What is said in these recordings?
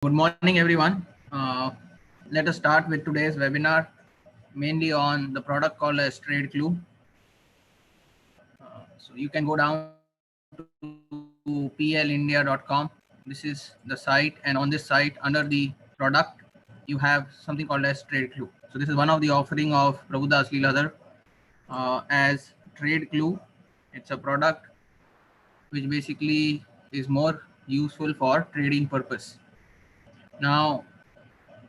Good morning, everyone. Let us start with today's webinar, mainly on the product called as Trade Clue. So you can go down to PLindia.com. This is the site, and on this site, under the product, you have something called as Trade Clue. So this is one of the offering of Prabhudas Leeladhar as Trade Clue. It's a product which basically is more useful for trading purpose. Now,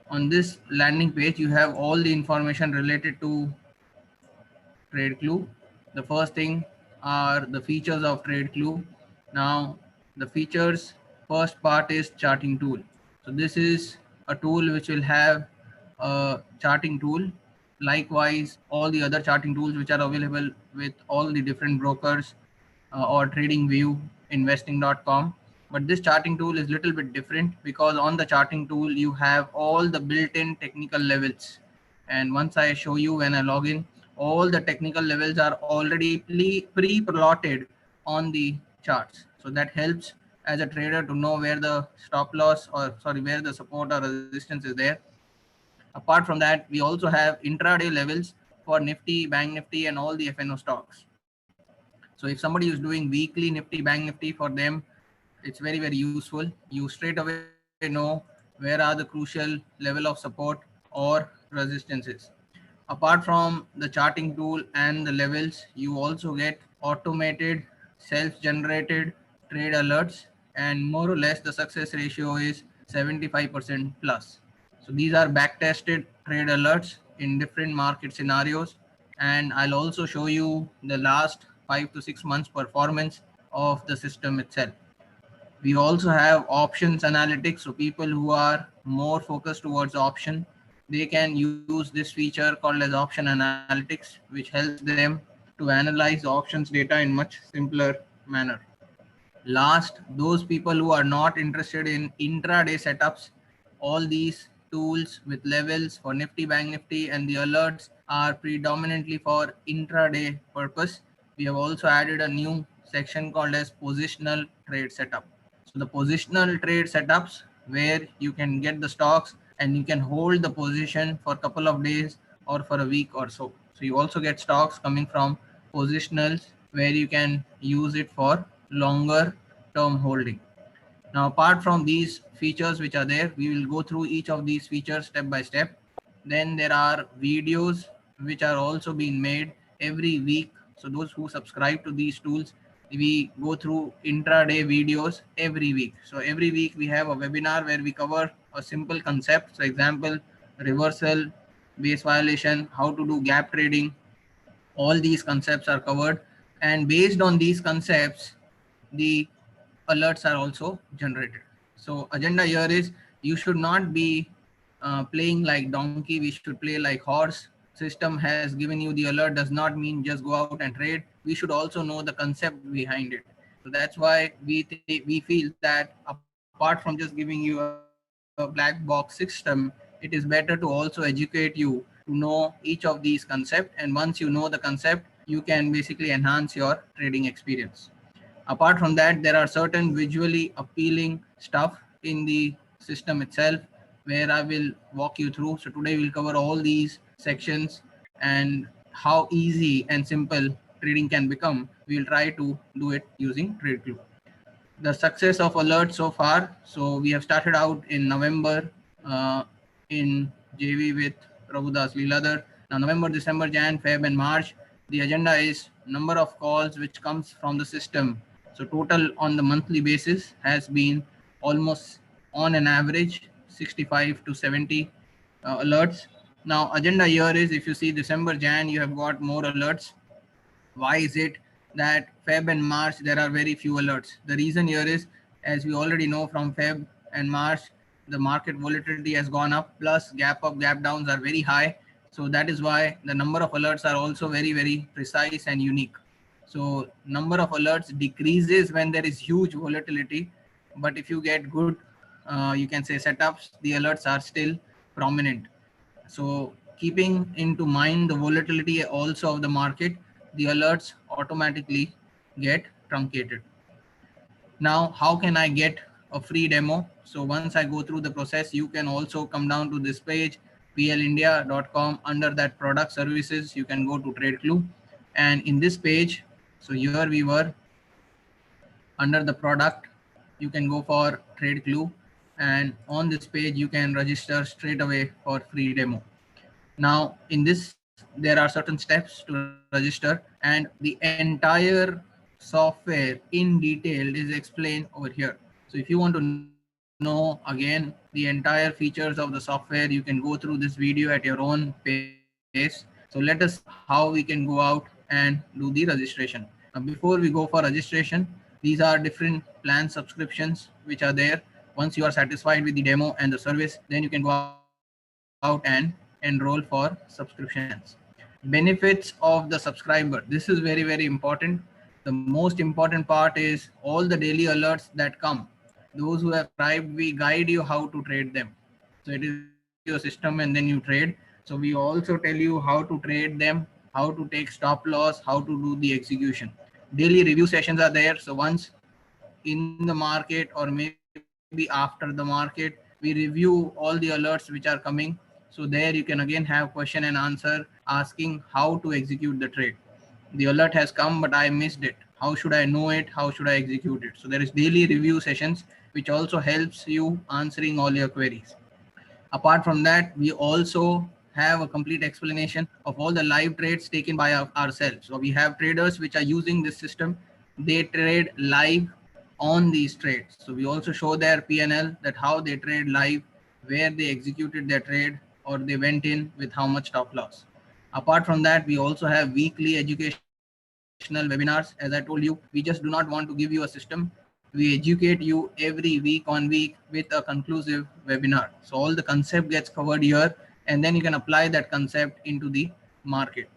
on this landing page, you have all the information related to Trade Clue. The first thing are the features of Trade Clue. Now, the features, first part is charting tool. So this is a tool which will have a charting tool. Likewise, all the other charting tools which are available with all the different brokers or TradingView, investing.com. But this charting tool is a little bit different because on the charting tool, you have all the built-in technical levels. And once I show you when I log in, all the technical levels are already pre-plotted on the charts. So that helps as a trader to know where the stop loss where the support or resistance is there. Apart from that, we also have intraday levels for Nifty, Bank Nifty, and all the FNO stocks. So if somebody is doing weekly Nifty, Bank Nifty, for them, it's very useful. You straight away know where are the crucial level of support or resistances. Apart from the charting tool and the levels, you also get automated self-generated trade alerts, and more or less the success ratio is 75% plus. So these are back-tested trade alerts in different market scenarios, and I'll also show you the last 5 to 6 months performance of the system itself. We also have options analytics. So people who are more focused towards option, they can use this feature called as option analytics, which helps them to analyze the options data in much simpler manner. Last, those people who are not interested in intraday setups, all these tools with levels for Nifty, Bank Nifty, and the alerts are predominantly for intraday purpose. We have also added a new section called as positional trade setup. So the positional trade setups where you can get the stocks and you can hold the position for a couple of days or for a week or so. So you also get stocks coming from positionals where you can use it for longer term holding. Now, apart from these features which are there, we will go through each of these features step by step. Then there are videos which are also being made every week. So those who subscribe to these tools, we go through intraday videos every week. So every week we have a webinar where we cover a simple concept. So example, reversal, base violation, how to do gap trading. All these concepts are covered, and based on these concepts, the alerts are also generated. So agenda here is you should not be playing like donkey. We should play like horse. System has given you the alert does not mean just go out and trade. We should also know the concept behind it. So that's why we feel that apart from just giving you a black box system, it is better to also educate you to know each of these concepts. And once you know the concept, you can basically enhance your trading experience. Apart from that, there are certain visually appealing stuff in the system itself where I will walk you through. So today we'll cover all these sections and how easy and simple trading can become. We'll try to do it using TradeClue. The success of alert so far. So we have started out in November in JV with Prabhudas Leeladhar. Now November, December, Jan, Feb, and March. The agenda is number of calls which comes from the system. So total on the monthly basis has been almost on an average 65 to 70 alerts. Now agenda here is, if you see December, Jan, you have got more alerts. Why is it that Feb and March there are very few alerts? The reason here is, as we already know, from Feb and March, the market volatility has gone up, plus gap up, gap downs are very high. So that is why the number of alerts are also very precise and unique. So number of alerts decreases when there is huge volatility, but if you get good, you can say setups, the alerts are still prominent. So keeping into mind the volatility also of the market, the alerts automatically get truncated. Now, how can I get a free demo. So once I go through the process, you can also come down to this page, plindia.com. Under that product services, you can go to TradeClue. And in this page, so here we were under the product, you can go for TradeClue. And on this page, you can register straight away for free demo. Now in this, there are certain steps to register, and the entire software in detail is explained over here. So if you want to know again the entire features of the software, you can go through this video at your own pace. So let us see how we can go out and do the registration. Now before we go for registration, these are different plan subscriptions which are there. Once you are satisfied with the demo and the service, then you can go out and enroll for subscriptions. Benefits of the subscriber. This is very, very important. The most important part is all the daily alerts that come. Those who have subscribed, we guide you how to trade them. So it is your system and then you trade. So we also tell you how to trade them, how to take stop loss, how to do the execution. Daily review sessions are there. So once in the market or maybe after the market, we review all the alerts which are coming. So there you can again have question and answer asking how to execute the trade. The alert has come, but I missed it. How should I know it? How should I execute it? So there is daily review sessions, which also helps you answering all your queries. Apart from that, we also have a complete explanation of all the live trades taken by ourselves. So we have traders which are using this system. They trade live on these trades. So we also show their P&L, that how they trade live, where they executed their trade, or they went in with how much stop loss. Apart from that, we also have weekly educational webinars. As I told you, we just do not want to give you a system. We educate you every week on week with a conclusive webinar. So all the concept gets covered here, and then you can apply that concept into the market.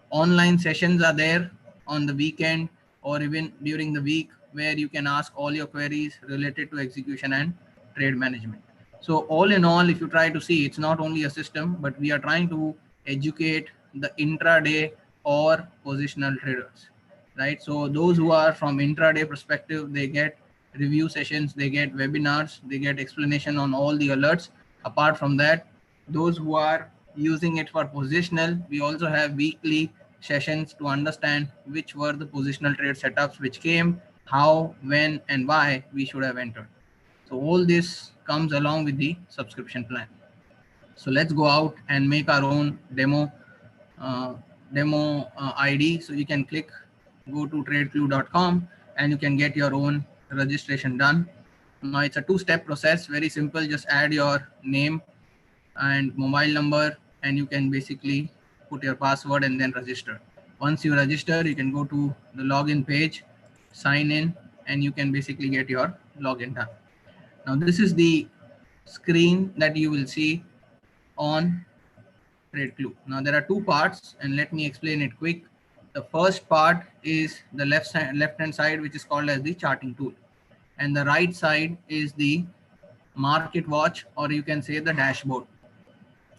Online sessions are there on the weekend or even during the week, where you can ask all your queries related to execution and trade management. So all in all, if you try to see, it's not only a system, but we are trying to educate the intraday or positional traders, right? So those who are from intraday perspective, they get review sessions, they get webinars, they get explanation on all the alerts. Apart from that, those who are using it for positional, we also have weekly sessions to understand which were the positional trade setups which came, how, when, and why we should have entered. So all this comes along with the subscription plan. So let's go out and make our own demo ID. So you can go to tradeclue.com and you can get your own registration done. Now it's a two-step process, very simple. Just add your name and mobile number, and you can basically put your password and then register. Once you register, you can go to the login page, sign in, and you can basically get your login done. Now this is the screen that you will see on TradeClue. Now there are two parts, and let me explain it quick. The first part is the left-hand side, which is called as the charting tool, and the right side is the market watch, or you can say the dashboard.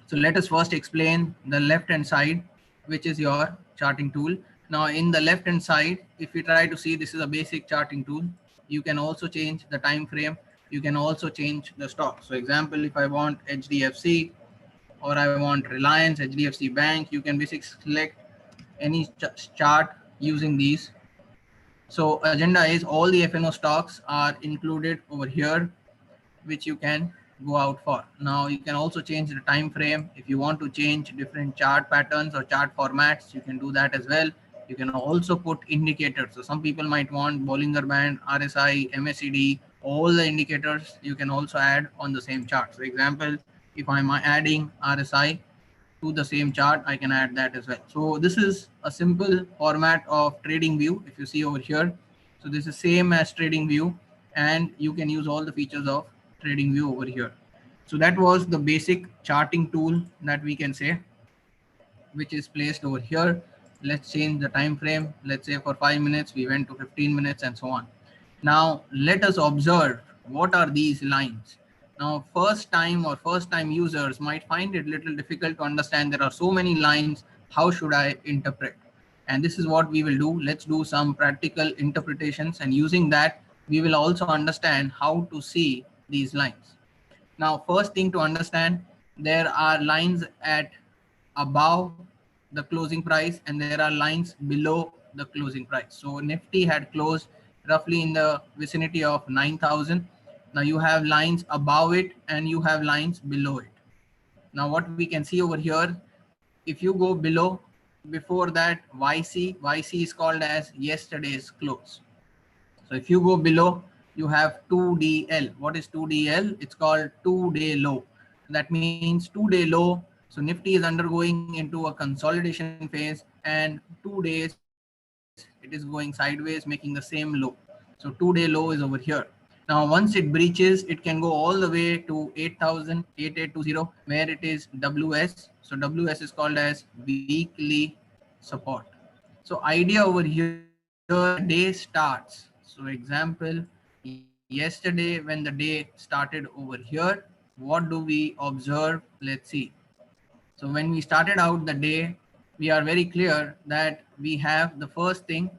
So let us first explain the left-hand side, which is your charting tool. Now in the left-hand side, if you try to see, this is a basic charting tool. You can also change the time frame. You can also change the stock. So example, if I want HDFC or I want Reliance, HDFC Bank, you can basically select any chart using these. So agenda is all the FNO stocks are included over here, which you can go out for. Now you can also change the time frame. If you want to change different chart patterns or chart formats, you can do that as well. You can also put indicators. So some people might want Bollinger Band, RSI, MACD, all the indicators you can also add on the same chart. So example, if I'm adding RSI to the same chart, I can add that as well. So this is a simple format of Trading View. If you see over here, so this is same as Trading View, and you can use all the features of Trading View over here. So that was the basic charting tool that we can say, which is placed over here. Let's change the time frame. Let's say for 5 minutes, we went to 15 minutes and so on. Now let us observe what are these lines. Now first time users might find it a little difficult to understand. There are so many lines. How should I interpret? And this is what we will do. Let's do some practical interpretations, and using that we will also understand how to see these lines. Now, first thing to understand, there are lines at above the closing price and there are lines below the closing price. So Nifty had closed roughly in the vicinity of 9,000. Now you have lines above it and you have lines below it. Now what we can see over here, if you go below, before that YC is called as yesterday's close. So if you go below, you have 2DL. What is 2DL? It's called 2-day low. That means 2-day low. So Nifty is undergoing into a consolidation phase, and 2 days it is going sideways, making the same low. So 2-day low is over here. Now once it breaches, it can go all the way to 8,8820, where it is WS. So WS is called as weekly support. So idea over here, day starts. So example, yesterday when the day started over here, what do we observe? Let's see. So when we started out the day, we are very clear that we have the first thing,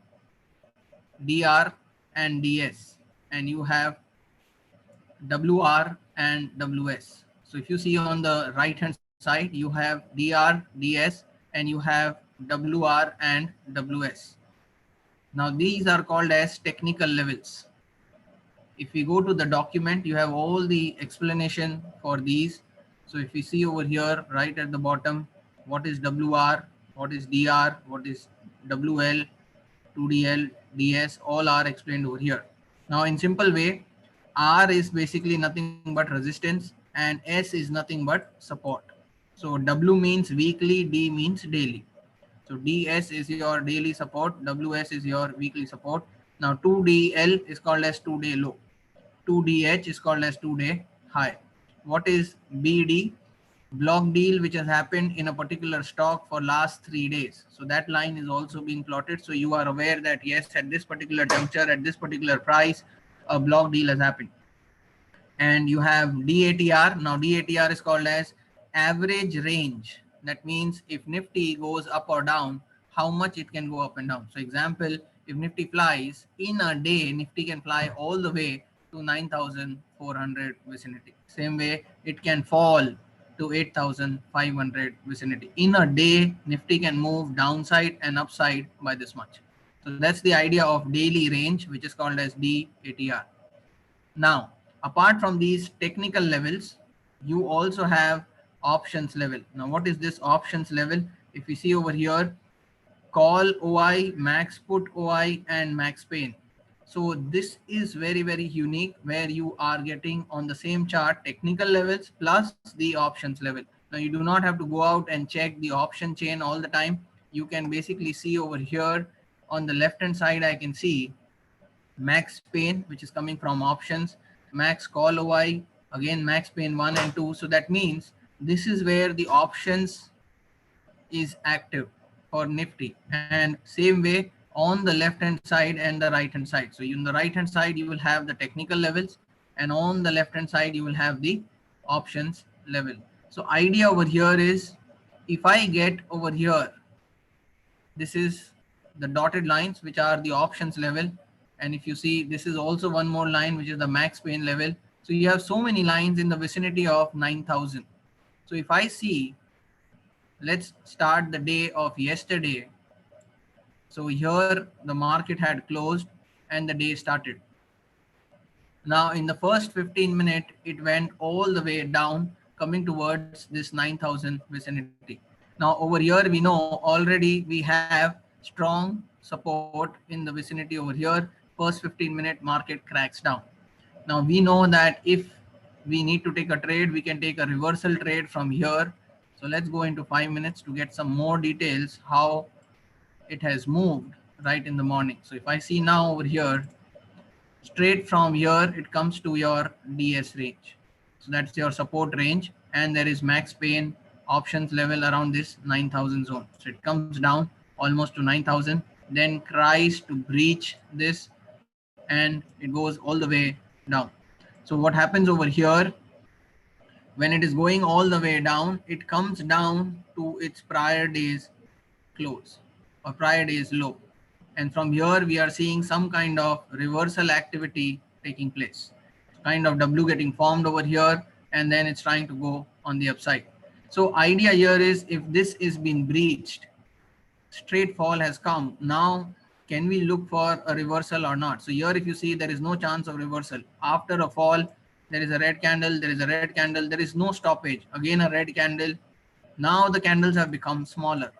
DR and DS, and you have WR and WS. So if you see on the right hand side, you have DR, DS, and you have WR and WS. Now these are called as technical levels. If we go to the document, you have all the explanation for these. So if you see over here, right at the bottom, what is WR, what is DR, what is WL, 2DL, DS, all are explained over here. Now in simple way, R is basically nothing but resistance and S is nothing but support. So W means weekly, D means daily. So DS is your daily support, WS is your weekly support. Now 2DL is called as 2-day low. 2DH is called as 2-day high. What is BD? Block deal which has happened in a particular stock for last 3 days. So that line is also being plotted. So you are aware that yes, at this particular juncture, at this particular price, a block deal has happened. And you have DATR. Now DATR is called as average range. That means if Nifty goes up or down, how much it can go up and down. So example, if Nifty flies in a day, Nifty can fly all the way to 9,400 vicinity. Same way it can fall to 8,500 vicinity. In a day, Nifty can move downside and upside by this much. So that's the idea of daily range, which is called as DATR. Now, apart from these technical levels, you also have options level. Now, what is this options level? If you see over here, call OI, max put OI, and max pain. So this is very, very unique, where you are getting on the same chart technical levels plus the options level. Now you do not have to go out and check the option chain all the time. You can basically see over here on the left hand side, I can see max pain, which is coming from options, max call OI, again max pain 1 and 2. So that means this is where the options is active for Nifty, and same way on the left hand side and the right hand side. So in the right hand side you will have the technical levels, and on the left hand side you will have the options level. So idea over here is, if I get over here, this is the dotted lines which are the options level, and if you see, this is also one more line which is the max pain level. So you have so many lines in the vicinity of 9,000. So if I see, let's start the day of yesterday. So here the market had closed and the day started. Now in the first 15 minutes, it went all the way down, coming towards this 9,000 vicinity. Now over here, we know already we have strong support in the vicinity over here. First 15-minute market cracks down. Now we know that if we need to take a trade, we can take a reversal trade from here. So let's go into 5 minutes to get some more details how it has moved right in the morning. So if I see now over here, straight from here, it comes to your DS range. So that's your support range, and there is max pain options level around this 9,000 zone. So it comes down almost to 9,000, then tries to breach this, and it goes all the way down. So what happens over here, when it is going all the way down, it comes down to its prior day's close or prior day's low, And from here, we are seeing some kind of reversal activity taking place. Kind of W getting formed over here, and then it's trying to go on the upside. So idea here is if this is being breached, straight fall has come. Now, can we look for a reversal or not? So here, if you see, there is no chance of reversal. After a fall, there is a red candle, there is a red candle, there is no stoppage. Again, a red candle. Now the candles have become smaller.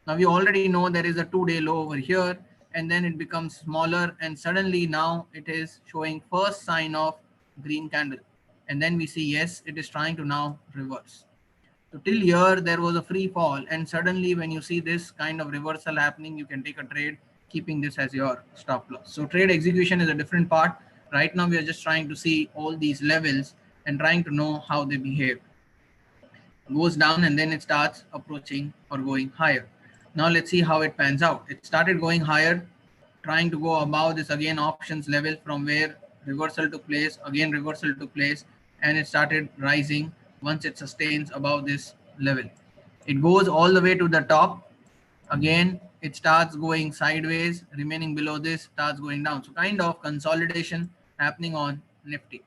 Now we already know there is a 2-day low over here, and then it becomes smaller, and suddenly now it is showing first sign of green candle. And then we see, yes, it is trying to now reverse. So till here, there was a free fall, and suddenly when you see this kind of reversal happening, you can take a trade, keeping this as your stop loss. So trade execution is a different part. Right now, we are just trying to see all these levels and trying to know how they behave. Goes down and then it starts approaching or going higher. Now let's see how it pans out. It started going higher, trying to go above this again options level from where reversal took place, again reversal took place, and it started rising once it sustains above this level. It goes all the way to the top. Again, it starts going sideways, remaining below this, starts going down. So kind of consolidation happening on Nifty.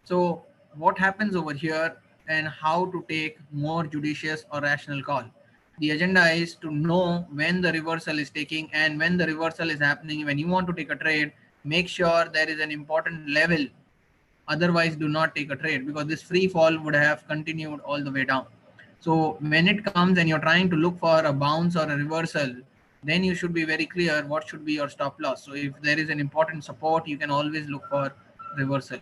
So what happens over here and how to take more judicious or rational call? The agenda is to know when the reversal is taking, and when the reversal is happening, when you want to take a trade, make sure there is an important level. Otherwise, do not take a trade, because this free fall would have continued all the way down. So when it comes and you're trying to look for a bounce or a reversal, then you should be very clear what should be your stop loss. So if there is an important support, you can always look for reversal.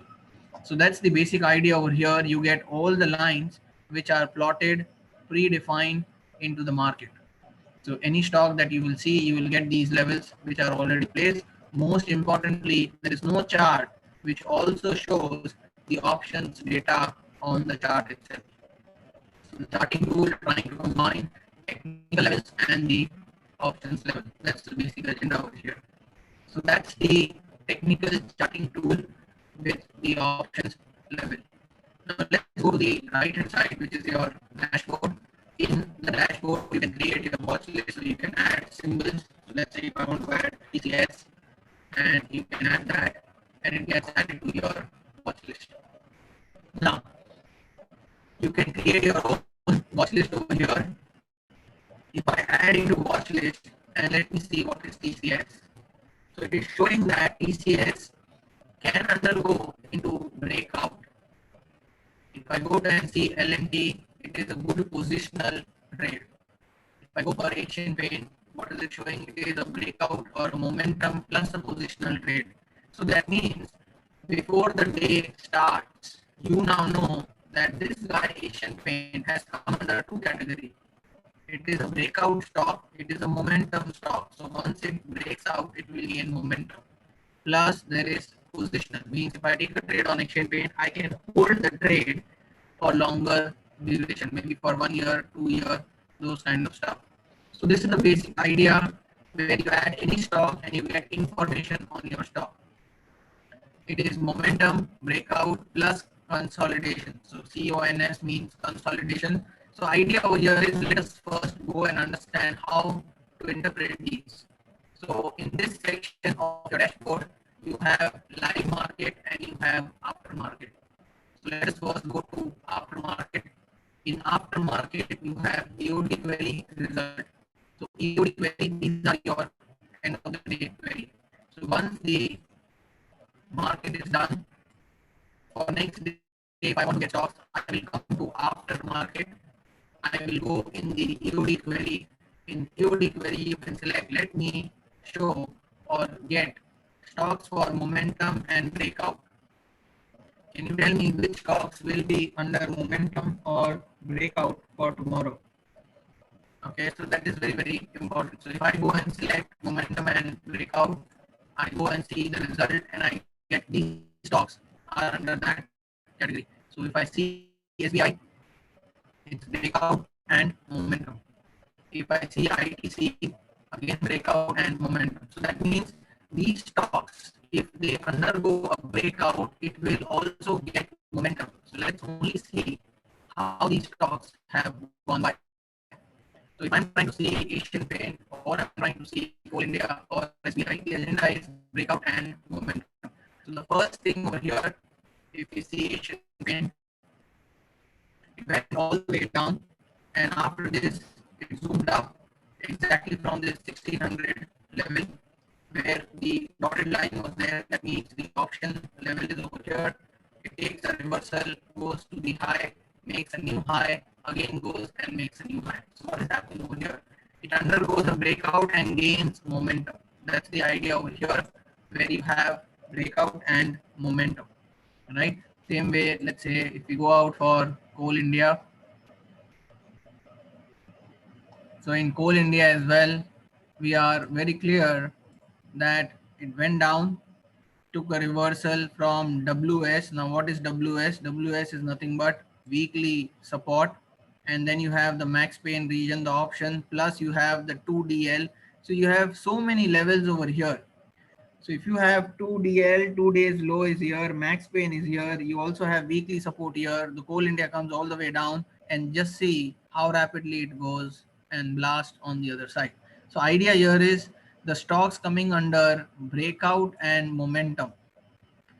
So that's the basic idea over here. You get all the lines which are plotted, predefined into the market. So any stock that you will see, you will get these levels which are already placed. Most importantly, there is no chart which also shows the options data on the chart itself. So the charting tool trying to combine technical levels and the options level. That's the basic agenda over here. So that's the technical charting tool with the options level. Now let's go to the right hand side, which is your dashboard. In the dashboard, you can create your watch list, so you can add symbols. So let's say if I want to add TCS, and you can add that, and it gets added to your watch list. Now you can create your own watch list over here. If I add into watch list, and let me see what is TCS. So it is showing that TCS can undergo into breakout. If I go and see L&T, it is a good positional trade. If I go for Asian Paint, what is it showing? It is a breakout or a momentum plus a positional trade. So that means before the day starts, you now know that this guy Asian Paint has come under two categories. It is a breakout stock, it is a momentum stock. So once it breaks out, it will gain momentum. Plus there is positional, means if I take a trade on Asian Paint, I can hold the trade for longer duration, maybe for 1 year, 2 years, those kind of stuff. So this is the basic idea where you add any stock and you get information on your stock. It is momentum, breakout plus consolidation. So CONS means consolidation. So idea over here is, let us first go and understand how to interpret these. So in this section of your dashboard, you have live market and you have aftermarket. So let us first go to aftermarket. In aftermarket, you have EOD query result. So EOD query, these are your end of the day query. So once the market is done, for next day, if I want to get stocks, I will come to aftermarket. I will go in the EOD query. In EOD query, you can select, let me show or get stocks for momentum and breakout. Can you tell me which stocks will be under momentum or breakout for tomorrow? Okay, so that is very, very important. So if I go and select momentum and breakout, I go and see the result and I get these stocks are under that category. So if I see SBI, it's breakout and momentum. If I see ITC, again breakout and momentum. So that means these stocks, if they undergo a breakout, it will also get momentum. So let's only see how these stocks have gone by. So if I'm trying to see Asian Paint or I'm trying to see Coal India or SBI, the agenda is breakout and momentum. So the first thing over here, if you see Asian Paint, it went all the way down, and after this, it zoomed up exactly from this 1600 level where the dotted line was there. That means the auction level is over here. It takes a reversal, goes to the high, makes a new high, again goes and makes a new high. So what is happening over here? It undergoes a breakout and gains momentum. That's the idea over here, where you have breakout and momentum, right? Same way, let's say if we go out for Coal India. So in Coal India as well, we are very clear that it went down, took a reversal from WS. Now what is WS? WS is nothing but weekly support, and then you have the max pain region, the option, plus you have the 2DL. So you have so many levels over here. So if you have 2DL, 2 days low is here, max pain is here, you also have weekly support here, the Coal India comes all the way down, and just see how rapidly it goes and blast on the other side. So idea here is the stocks coming under breakout and momentum,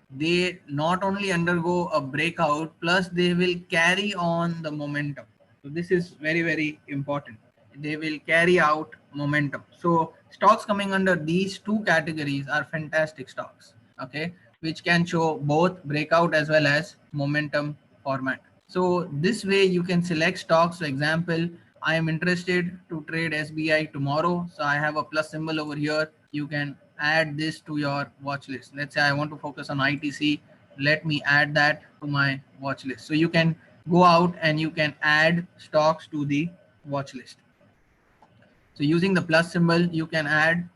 they not only undergo a breakout, plus they will carry on the momentum. So this is very, very important. They will carry out momentum. So stocks coming under these two categories are fantastic stocks, okay, which can show both breakout as well as momentum format. So this way you can select stocks. For example, I am interested to trade SBI tomorrow. So I have a plus symbol over here. You can add this to your watch list. Let's say I want to focus on ITC. Let me add that to my watch list. So you can go out and you can add stocks to the watch list. So using the plus symbol, you can add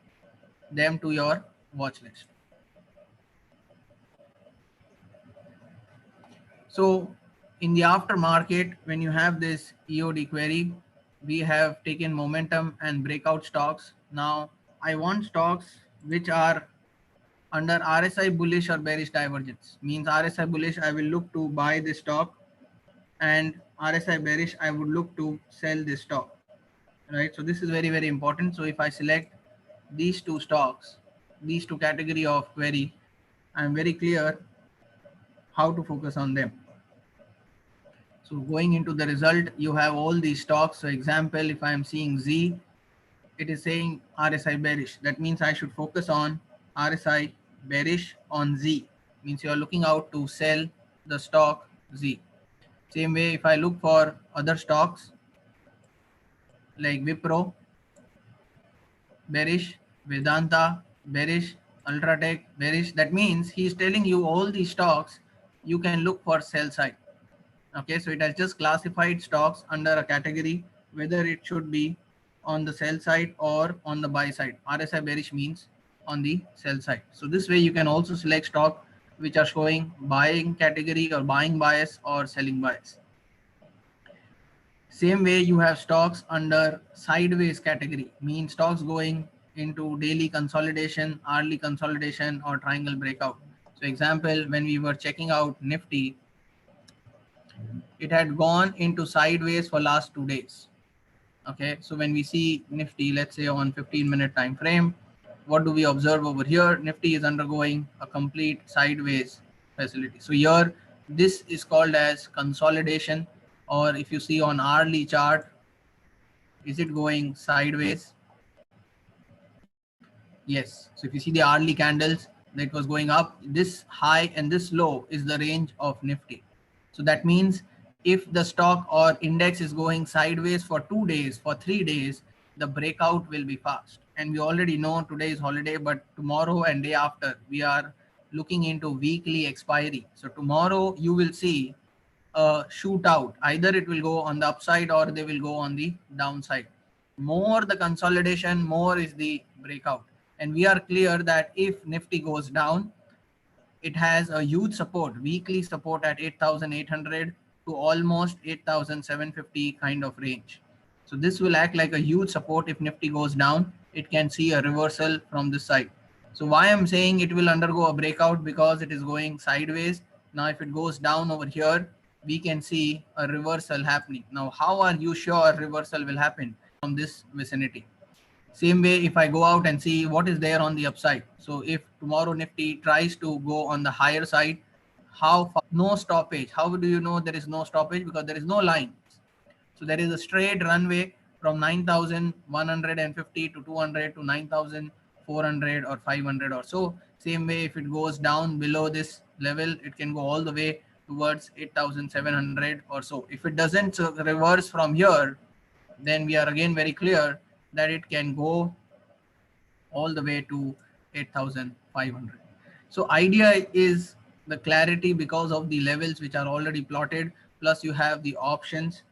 them to your watch list. So in the aftermarket, when you have this EOD query, we have taken momentum and breakout stocks. Now I want stocks which are under RSI bullish or bearish divergence. Means RSI bullish, I will look to buy this stock, and RSI bearish, I would look to sell this stock, right? So this is very, very important. So if I select these two stocks, these two category of query, I'm very clear how to focus on them. So going into the result, you have all these stocks. So example, if I'm seeing Z, it is saying RSI bearish. That means I should focus on RSI bearish on Z. Means you are looking out to sell the stock Z. Same way, if I look for other stocks like Wipro, bearish, Vedanta, bearish, Ultratech, bearish. That means he is telling you all these stocks, you can look for sell side. Okay, so it has just classified stocks under a category, whether it should be on the sell side or on the buy side. RSI bearish means on the sell side. So this way you can also select stock which are showing buying category or buying bias or selling bias. Same way you have stocks under sideways category, means stocks going into daily consolidation, hourly consolidation, or triangle breakout. So example, when we were checking out Nifty, it had gone into sideways for last 2 days. Okay, so when we see Nifty, let's say on 15-minute time frame, what do we observe over here? Nifty is undergoing a complete sideways facility. So here, this is called as consolidation, or if you see on hourly chart, is it going sideways? Yes. So if you see the hourly candles that was going up, this high and this low is the range of Nifty. So that means if the stock or index is going sideways for 2 days, for 3 days, the breakout will be fast. And we already know today is holiday, but tomorrow and day after, we are looking into weekly expiry. So tomorrow you will see a shootout. Either it will go on the upside or they will go on the downside. More the consolidation, more is the breakout. And we are clear that if Nifty goes down, it has a huge support, weekly support at 8,800 to almost 8,750 kind of range. So this will act like a huge support. If Nifty goes down, it can see a reversal from this side. So why I'm saying it will undergo a breakout, because it is going sideways. Now, if it goes down over here, we can see a reversal happening. Now, how are you sure reversal will happen from this vicinity? Same way, if I go out and see what is there on the upside. So if tomorrow Nifty tries to go on the higher side, how far, no stoppage. How do you know there is no stoppage? Because there is no line. So there is a straight runway from 9,150 to 200 to 9,400 or 500 or so. Same way, if it goes down below this level, it can go all the way towards 8,700 or so. If it doesn't reverse from here, then we are again very clear that it can go all the way to 8,500. So idea is the clarity because of the levels which are already plotted, plus you have the options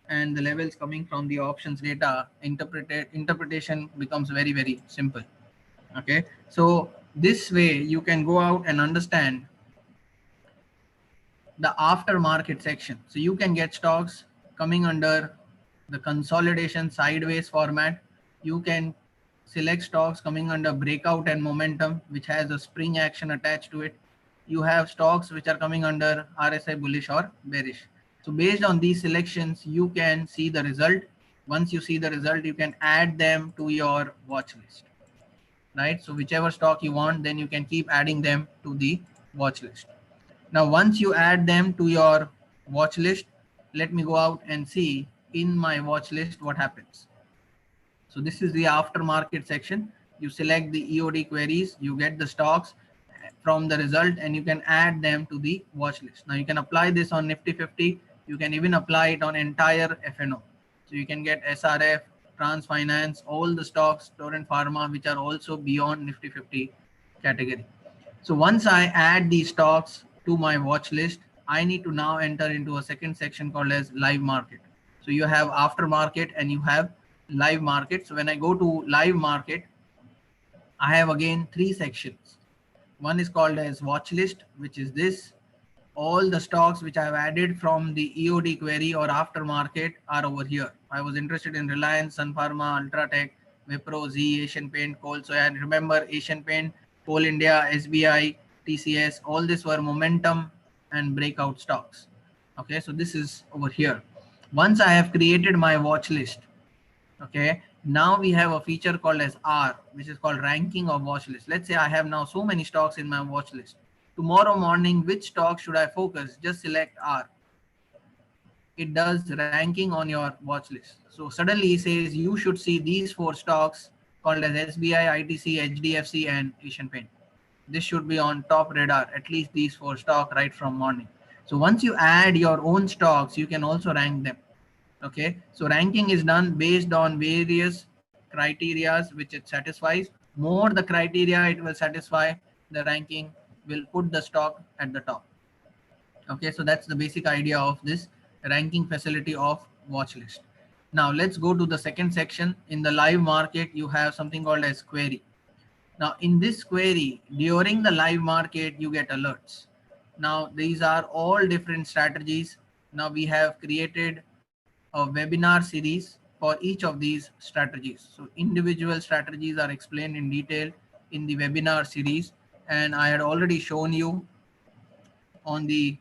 and the levels coming from the options data. Interpretation becomes very, very simple. Okay, so this way you can go out and understand the aftermarket section. So you can get stocks coming under the consolidation sideways format. You can select stocks coming under breakout and momentum, which has a spring action attached to it. You have stocks which are coming under RSI bullish or bearish. So based on these selections, you can see the result. Once you see the result, you can add them to your watch list, right? So whichever stock you want, then you can keep adding them to the watch list. Now, once you add them to your watch list, let me go out and see in my watch list what happens. So this is the aftermarket section. You select the EOD queries, you get the stocks from the result, and you can add them to the watch list. Now you can apply this on Nifty 50. You can even apply it on entire FNO. So you can get SRF, Trans Finance, all the stocks, Torrent Pharma, which are also beyond Nifty 50 category. So once I add these stocks to my watch list, I need to now enter into a second section called as live market. So you have aftermarket and you have live market. So when I go to live market, I have again three sections. One is called as watch list, which is this. All the stocks which I have added from the EOD query or aftermarket are over here. I was interested in Reliance, Sun Pharma, Ultratech, Wipro, Z, Asian Paint, Coal. So I remember Asian Paint, Coal India, SBI, TCS, all this were momentum and breakout stocks. Okay, so this is over here. Once I have created my watch list, okay, now we have a feature called as R, which is called ranking of watch list. Let's say I have now so many stocks in my watch list. Tomorrow morning, which stock should I focus? Just select R. It does ranking on your watch list. So suddenly it says you should see these four stocks called as SBI, ITC, HDFC, and Asian Paint. This should be on top radar, at least these four stocks right from morning. So once you add your own stocks, you can also rank them. Okay, so ranking is done based on various criterias which it satisfies. More the criteria it will satisfy, the ranking will put the stock at the top. Okay, so that's the basic idea of this ranking facility of watch list. Now let's go to the second section. In the live market, you have something called as query. Now in this query, during the live market, you get alerts. Now these are all different strategies. Now we have created a webinar series for each of these strategies. So individual strategies are explained in detail in the webinar series. And I had already shown you on the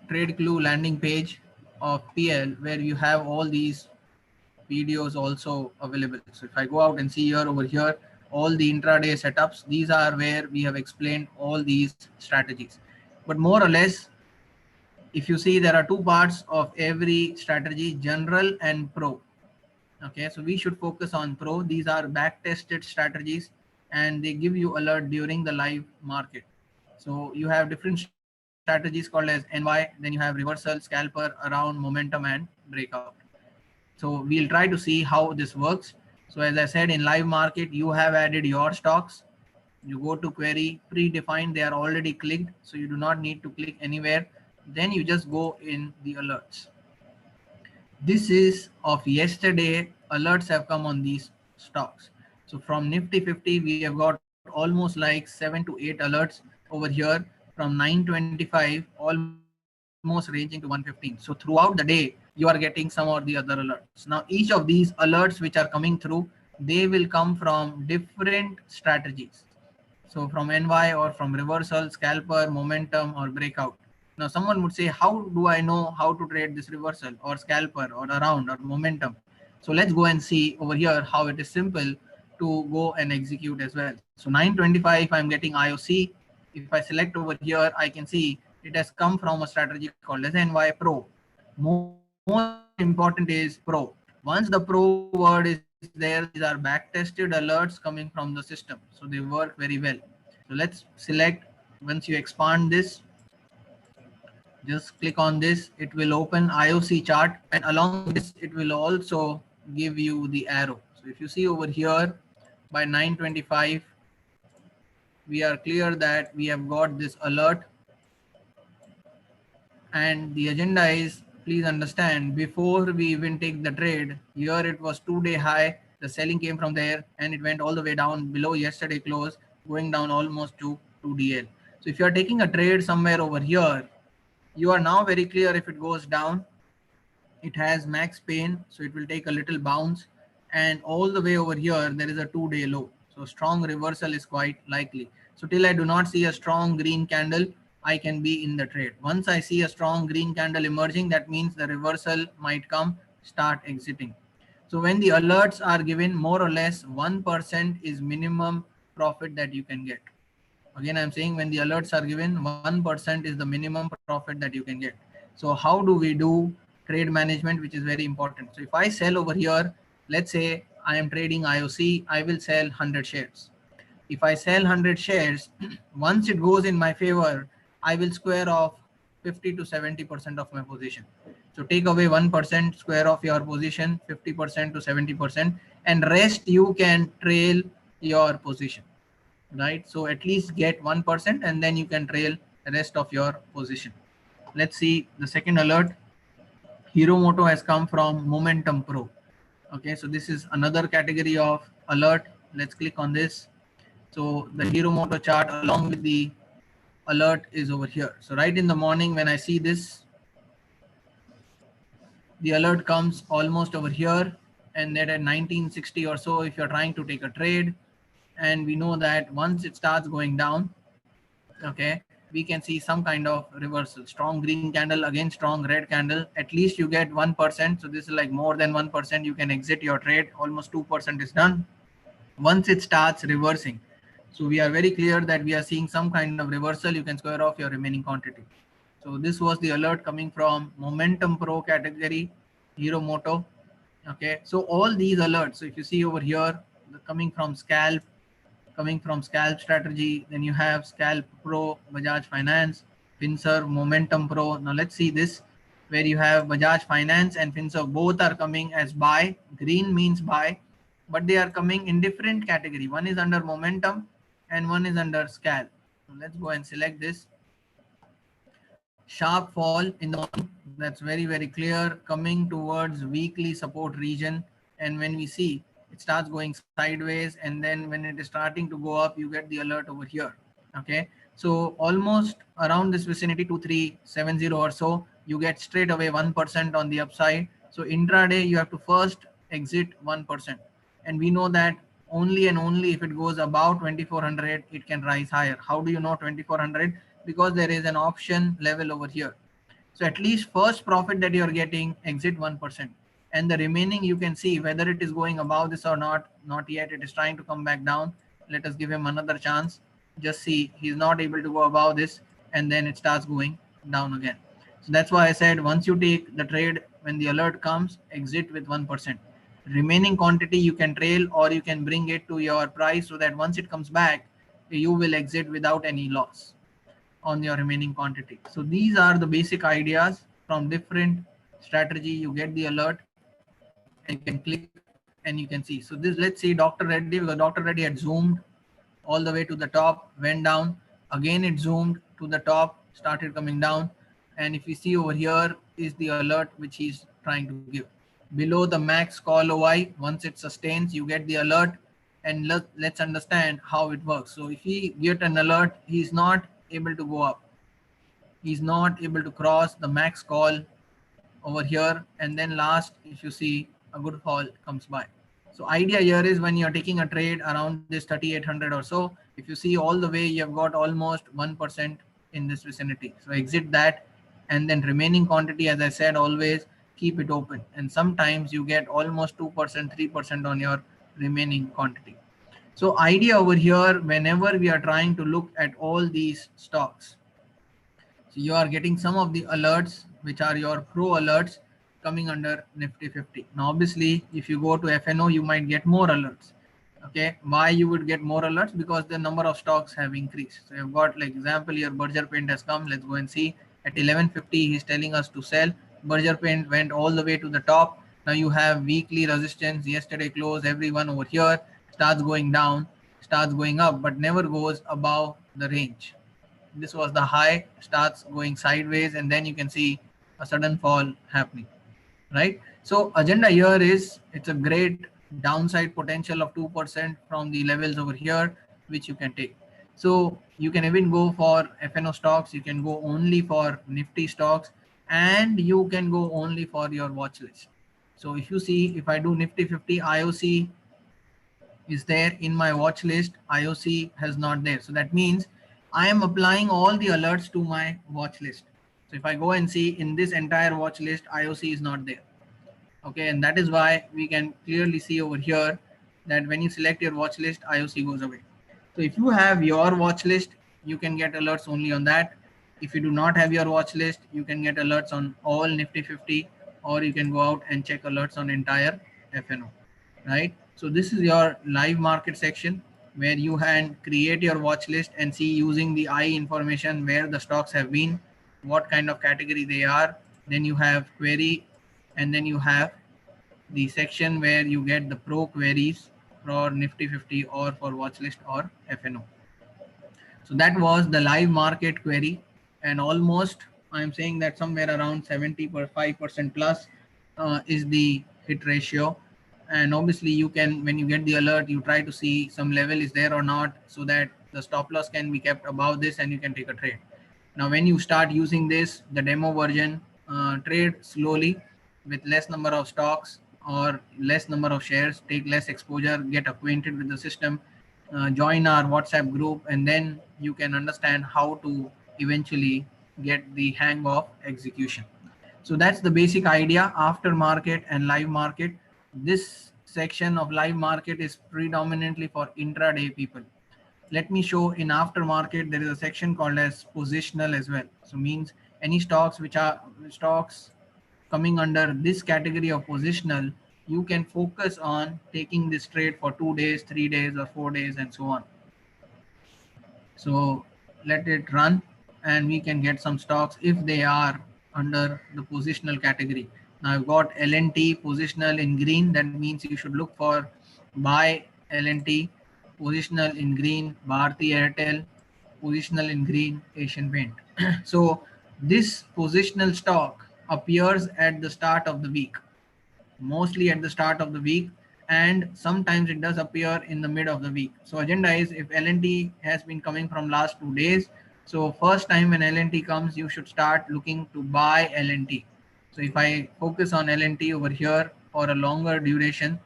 Trade Clue landing page of PL, where you have all these videos also available. So if I go out and see here over here, all the intraday setups, these are where we have explained all these strategies. But more or less, if you see, there are two parts of every strategy, general and pro. Okay, so we should focus on pro. These are back tested strategies and they give you alert during the live market. So you have different strategies called as NY, then you have reversal, scalper, around, momentum, and breakout. So we'll try to see how this works. So as I said, in live market, you have added your stocks. You go to query, predefined, they are already clicked. So you do not need to click anywhere. Then you just go in the alerts. This is of yesterday. Alerts have come on these stocks. So from Nifty 50, we have got almost like 7 to 8 alerts over here from 925, almost ranging to 115. So throughout the day, you are getting some or the other alerts. Now, each of these alerts which are coming through, they will come from different strategies. So from NY or from reversal, scalper, momentum, or breakout. Now someone would say, how do I know how to trade this reversal or scalper or around or momentum? So let's go and see over here how it is simple to go and execute as well. So 925, I'm getting IOC. If I select over here, I can see it has come from a strategy called as NY Pro. More important is Pro. Once the Pro word is there, these are back tested alerts coming from the system. So they work very well. So let's select, once you expand this, just click on this, it will open IOC chart, and along with this it will also give you the arrow. So if you see over here by 925, we are clear that we have got this alert, and the agenda is, please understand, before we even take the trade, here it was 2-day high, the selling came from there and it went all the way down below yesterday close, going down almost to 2DL. So if you are taking a trade somewhere over here, you are now very clear if it goes down, it has max pain, so it will take a little bounce, and all the way over here there is a 2-day low, so strong reversal is quite likely. So till I do not see a strong green candle, I can be in the trade. Once I see a strong green candle emerging, that means the reversal might come, start exiting. So when the alerts are given, more or less 1% is minimum profit that you can get. Again, I'm saying when the alerts are given, 1% is the minimum profit that you can get. So how do we do trade management, which is very important? So if I sell over here, let's say I am trading IOC, I will sell 100 shares. If I sell 100 shares, once it goes in my favor, I will square off 50 to 70% of my position. So take away 1%, square off your position, 50% to 70%, and rest you can trail your position. Right? So at least get 1% and then you can trail the rest of your position. Let's see the second alert. Hiromoto has come from Momentum Pro. Okay, so this is another category of alert. Let's click on this. So the Hiromoto chart along with the alert is over here. So right in the morning when I see this, the alert comes almost over here, and that at 1960 or so, if you're trying to take a trade, and we know that once it starts going down, okay, we can see some kind of reversal, strong green candle, again strong red candle, at least you get 1%. So this is like more than 1%, you can exit your trade, almost 2% is done once it starts reversing. So we are very clear that we are seeing some kind of reversal, you can square off your remaining quantity. So this was the alert coming from Momentum Pro category, Hiromoto. Okay, so all these alerts, so if you see over here, coming from Scalp, coming from Scalp Strategy, then you have Scalp Pro, Bajaj Finance, Finserv, Momentum Pro. Now let's see this, where you have Bajaj Finance and Finserv, both are coming as buy. Green means buy, but they are coming in different category. One is under Momentum and one is under Scalp. So let's go and select this. Sharp fall in the morning, that's very, very clear, coming towards weekly support region. And when we see it starts going sideways, and then when it is starting to go up, you get the alert over here. Okay, so almost around this vicinity 2370 or so, you get straight away 1% on the upside. So intraday you have to first exit 1%, and we know that only and only if it goes above 2400 it can rise higher. How do you know 2400? Because there is an option level over here. So at least first profit that you are getting, exit 1%, and the remaining you can see whether it is going above this or not. Not yet, it is trying to come back down. Let us give him another chance. Just see, he's not able to go above this, and then it starts going down again. So that's why I said once you take the trade, when the alert comes, exit with 1%. Remaining quantity you can trail, or you can bring it to your price, so that once it comes back, you will exit without any loss on your remaining quantity. So these are the basic ideas from different strategy. You get the alert and you can click and you can see. So this, let's see Dr. Reddy, because Dr. Reddy had zoomed all the way to the top, went down, again it zoomed to the top, started coming down. And if you see over here is the alert which he's trying to give. Below the max call OI, once it sustains, you get the alert. And let's understand how it works. So if he get an alert, he's not able to go up, he's not able to cross the max call over here, and then last, if you see, a good fall comes by. So idea here is when you're taking a trade around this 3800 or so, if you see all the way, you have got almost 1% in this vicinity. So exit that, and then remaining quantity, as I said, always keep it open, and sometimes you get almost 2%, 3% on your remaining quantity. So idea over here, whenever we are trying to look at all these stocks, so you are getting some of the alerts, which are your pro alerts coming under Nifty 50. Now, obviously, if you go to FNO, you might get more alerts. Okay, why you would get more alerts? Because the number of stocks have increased. So you've got, like example here, Berger Paint has come. Let's go and see. At 11:50, he's telling us to sell. Berger Paint went all the way to the top. Now you have weekly resistance. Yesterday closed. Everyone over here starts going down, starts going up, but never goes above the range. This was the high, starts going sideways, and then you can see a sudden fall happening, right? So agenda here is, it's a great downside potential of 2% from the levels over here, which you can take. So you can even go for FNO stocks, you can go only for Nifty stocks, and you can go only for your watch list. So if you see, if I do Nifty 50, IOC is there in my watch list, IOC has not there. So that means I am applying all the alerts to my watch list. So if I go and see in this entire watch list, IOC is not there. Okay, and that is why we can clearly see over here that when you select your watch list, IOC goes away. So if you have your watch list, you can get alerts only on that. If you do not have your watch list, you can get alerts on all Nifty 50, or you can go out and check alerts on entire FNO, right? So this is your live market section where you can create your watch list and see using the I information where the stocks have been, what kind of category they are. Then you have query, and then you have the section where you get the pro queries for Nifty 50 or for watch list or FNO. So that was the live market query, and almost I'm saying that somewhere around 75% plus is the hit ratio. And obviously you can, when you get the alert, you try to see some level is there or not, so that the stop loss can be kept above this and you can take a trade. Now when you start using this, the demo version, trade slowly with less number of stocks or less number of shares, take less exposure, get acquainted with the system, join our WhatsApp group, and then you can understand how to eventually get the hang of execution. So that's the basic idea, after market and live market. This section of live market is predominantly for intraday people. Let me show in aftermarket, there is a section called as positional as well. So means any stocks which are stocks coming under this category of positional, you can focus on taking this trade for 2 days, 3 days, or 4 days, and so on. So let it run, and we can get some stocks if they are under the positional category. Now I've got L&T positional in green. That means you should look for buy L&T, positional in green, Bharti Airtel, positional in green, Asian Paint. So this positional stock appears at the start of the week, mostly at the start of the week, and sometimes it does appear in the mid of the week. So agenda is, if L&T has been coming from last 2 days, so first time when L&T comes, you should start looking to buy L&T. So if I focus on L&T over here for a longer duration,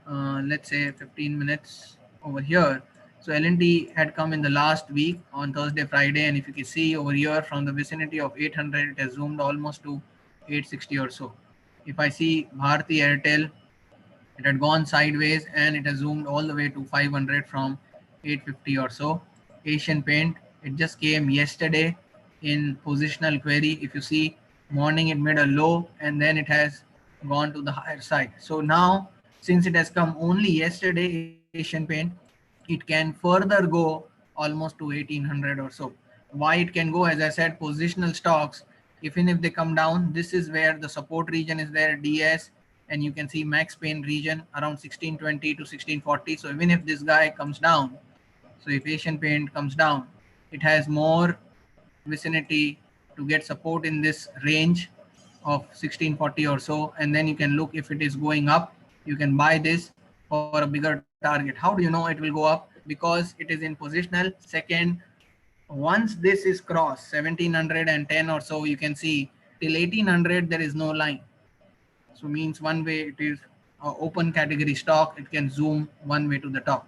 let's say 15 minutes over here. So L&T had come in the last week on Thursday, Friday, and if you can see over here from the vicinity of 800, it has zoomed almost to 860 or so. If I see Bharti Airtel, it had gone sideways and it has zoomed all the way to 500 from 850 or so. Asian Paint, it just came yesterday in positional query. If you see, morning it made a low and then it has gone to the higher side. So now, since it has come only yesterday, Asian Paint, it can further go almost to 1800 or so. Why it can go, as I said, positional stocks, even if they come down, this is where the support region is there, DS, and you can see Max Pain region around 1620 to 1640. So even if this guy comes down, so if Asian Paint comes down, it has more vicinity to get support in this range of 1640 or so, and then you can look if it is going up, you can buy this for a bigger target. How do you know it will go up? Because it is in positional. Second, once this is crossed 1710 or so, you can see till 1800 there is no line. So means one way it is open category stock, it can zoom one way to the top.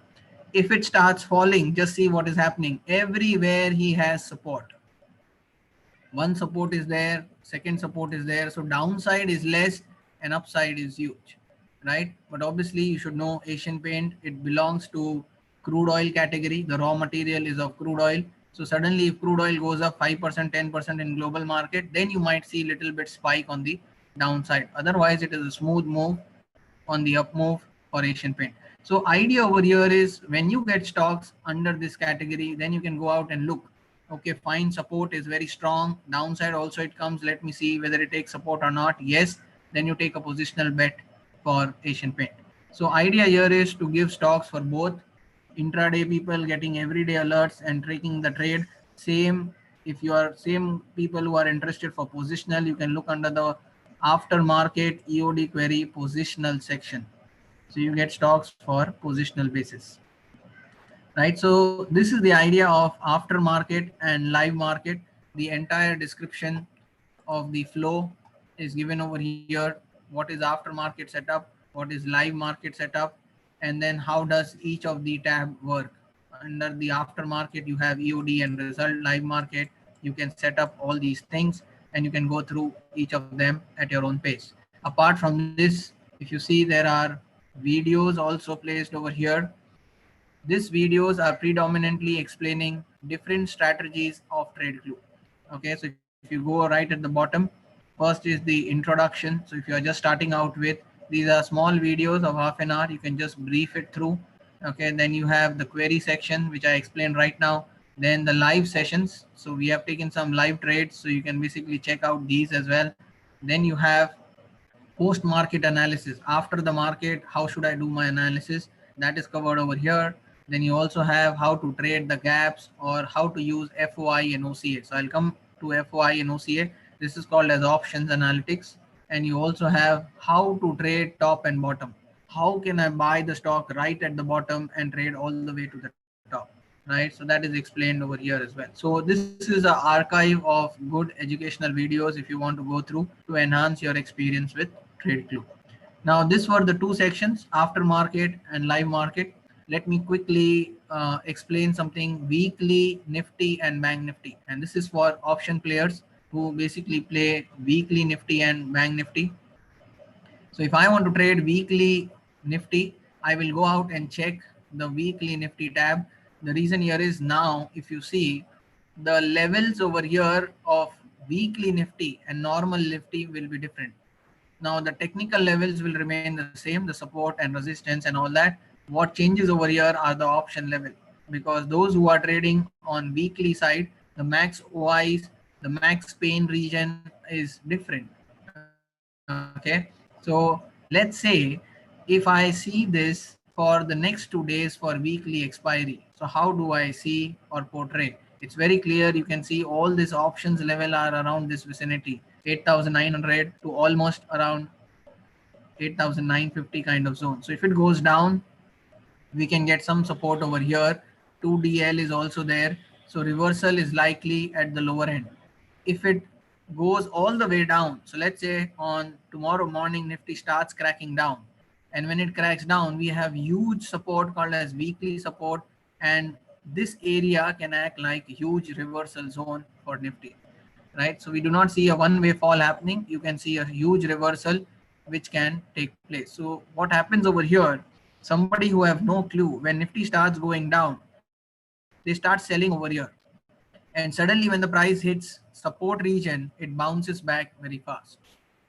If it starts falling, just see what is happening. Everywhere he has support. One support is there, second support is there. So downside is less and upside is huge, right? But obviously you should know Asian Paint, it belongs to crude oil category. The raw material is of crude oil. So suddenly if crude oil goes up 5%, 10% in global market, then you might see a little bit spike on the downside. Otherwise, it is a smooth move on the up move for Asian Paint. So idea over here is when you get stocks under this category, then you can go out and look. Okay, fine, support is very strong. Downside also it comes. Let me see whether it takes support or not. Yes, then you take a positional bet for Asian Paint. So idea here is to give stocks for both intraday people getting everyday alerts and tracking the trade. Same if you are same people who are interested for positional, you can look under the aftermarket EOD query positional section. So you get stocks for positional basis, right? So this is the idea of aftermarket and live market. The entire description of the flow is given over here. What is aftermarket setup? What is live market setup? And then how does each of the tab work? Under the aftermarket, you have EOD and result. Live market, you can set up all these things and you can go through each of them at your own pace. Apart from this, if you see, there are videos also placed over here. These videos are predominantly explaining different strategies of TradeClue. Okay, so if you go right at the bottom, first is the introduction. So if you are just starting out with, these are small videos of half an hour. You can just brief it through. Okay, then you have the query section, which I explained right now. Then the live sessions. So we have taken some live trades. So you can basically check out these as well. Then you have post market analysis. After the market, how should I do my analysis? That is covered over here. Then you also have how to trade the gaps or how to use FOI and OCA. So I'll come to FOI and OCA. This is called as options analytics. And you also have how to trade top and bottom. How can I buy the stock right at the bottom and trade all the way to the top, right? So that is explained over here as well. So this is an archive of good educational videos if you want to go through to enhance your experience with TradeClue. Now this were the two sections, aftermarket and live market. Let me quickly explain something, weekly Nifty and Bank Nifty. And this is for option players who basically play weekly Nifty and Bank Nifty. So if I want to trade weekly Nifty, I will go out and check the weekly Nifty tab. The reason here is now, if you see, the levels over here of weekly Nifty and normal Nifty will be different. Now the technical levels will remain the same, the support and resistance and all that. What changes over here are the option level, because those who are trading on weekly side, the max OIs, the max pain region is different. Okay, so let's say if I see this for the next 2 days for weekly expiry, so how do I see or portray? It's very clear. You can see all these options level are around this vicinity, 8,900 to almost around 8,950 kind of zone. So if it goes down, we can get some support over here. 2DL is also there. So reversal is likely at the lower end. If it goes all the way down, so let's say on tomorrow morning Nifty starts cracking down, and when it cracks down, we have huge support called as weekly support, and this area can act like a huge reversal zone for Nifty, right? So we do not see a one-way fall happening. You can see a huge reversal which can take place. So what happens over here, somebody who have no clue, when Nifty starts going down, they start selling over here, and suddenly when the price hits support region, it bounces back very fast.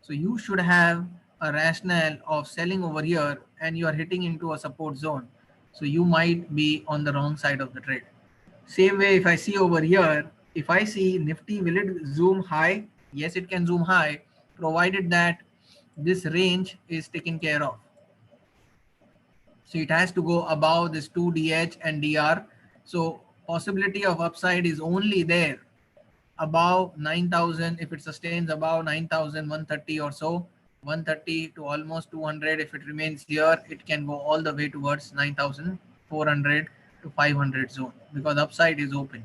So you should have a rationale of selling over here and you are hitting into a support zone, so you might be on the wrong side of the trade. Same way, if I see over here, if I see Nifty, will it zoom high? Yes, it can zoom high, provided that this range is taken care of. So it has to go above this 2DH and DR. So possibility of upside is only there above 9,000. If it sustains above 9,130 or so, 130 to almost 200, if it remains here, it can go all the way towards 9,400 to 500 zone, because upside is open,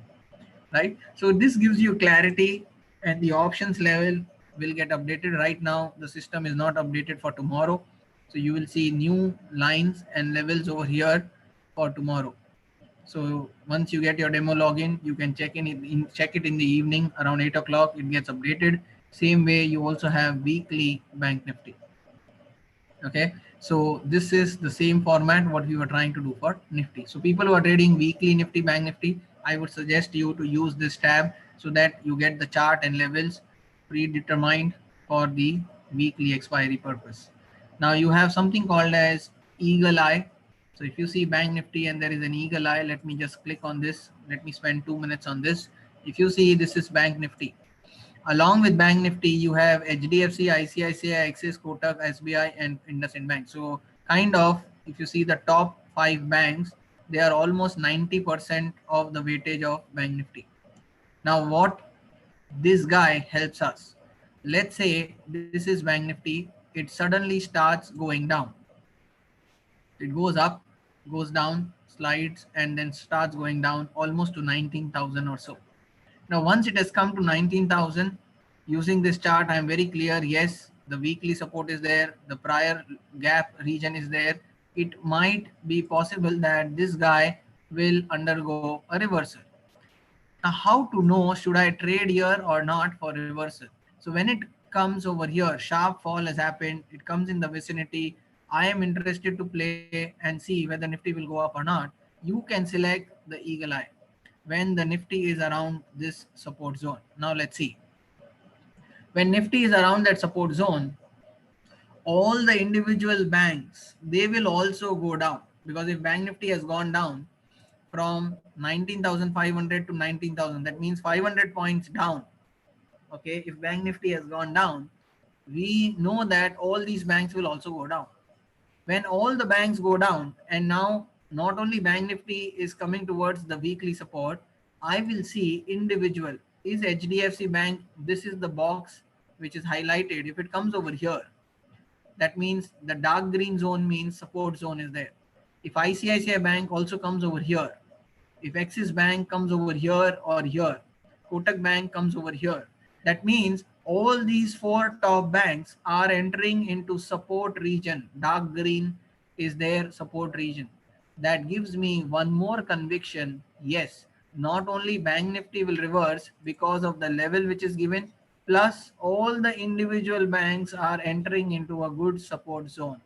right? So this gives you clarity, and the options level will get updated. Right now the system is not updated for tomorrow, so you will see new lines and levels over here for tomorrow. So once you get your demo login, you can check it in the evening around 8 o'clock. It gets updated. Same way, you also have weekly Bank Nifty. Okay, so this is the same format what we were trying to do for Nifty. So people who are trading weekly Nifty, Bank Nifty, I would suggest you to use this tab so that you get the chart and levels predetermined for the weekly expiry purpose. Now you have something called as eagle eye. So if you see Bank Nifty and there is an eagle eye, let me just click on this. Let me spend 2 minutes on this. If you see, this is Bank Nifty. Along with Bank Nifty, you have HDFC, ICICI, Axis, Kotak, SBI, and IndusInd Bank. So kind of, if you see the top 5 banks, they are almost 90% of the weightage of Bank Nifty. Now what this guy helps us. Let's say this is Bank Nifty, it suddenly starts going down. It goes up, goes down, slides, and then starts going down almost to 19,000 or so. Now, once it has come to 19,000, using this chart, I'm very clear. Yes, the weekly support is there. The prior gap region is there. It might be possible that this guy will undergo a reversal. Now, how to know should I trade here or not for reversal? So when it comes over here, sharp fall has happened. It comes in the vicinity. I am interested to play and see whether Nifty will go up or not. You can select the eagle eye when the Nifty is around this support zone. Now let's see. When Nifty is around that support zone, all the individual banks, they will also go down, because if Bank Nifty has gone down from 19,500 to 19,000, that means 500 points down. Okay, if Bank Nifty has gone down, we know that all these banks will also go down. When all the banks go down, and now not only Bank Nifty is coming towards the weekly support, I will see individual. Is HDFC Bank, this is the box which is highlighted. If it comes over here, that means the dark green zone means support zone is there. If ICICI Bank also comes over here, if Axis Bank comes over here or here, Kotak Bank comes over here, that means all these 4 top banks are entering into support region. Dark green is their support region. That gives me one more conviction. Yes, not only Bank Nifty will reverse because of the level which is given, plus all the individual banks are entering into a good support zone.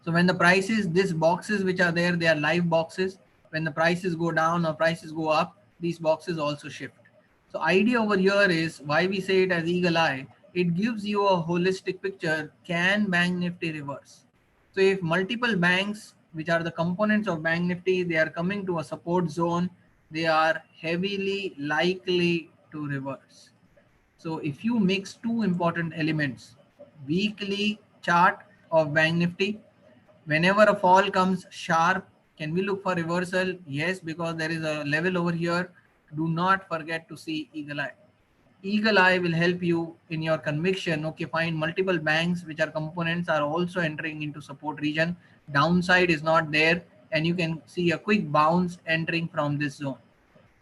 So when the prices, these boxes which are there, they are live boxes. When the prices go down or prices go up, these boxes also shift. So idea over here is why we say it as eagle eye. It gives you a holistic picture. Can Bank Nifty reverse? So if multiple banks, which are the components of Bank Nifty, they are coming to a support zone, they are heavily likely to reverse. So if you mix two important elements, weekly chart of Bank Nifty, whenever a fall comes sharp, can we look for reversal? Yes, because there is a level over here. Do not forget to see eagle eye. Eagle eye will help you in your conviction. Okay, find multiple banks which are components are also entering into support region. Downside is not there, and you can see a quick bounce entering from this zone.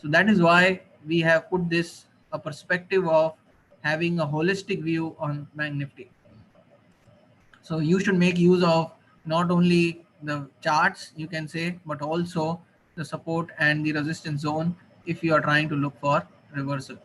So that is why we have put this a perspective of having a holistic view on Bank Nifty. So you should make use of not only the charts, you can say, but also the support and the resistance zone if you are trying to look for reversal.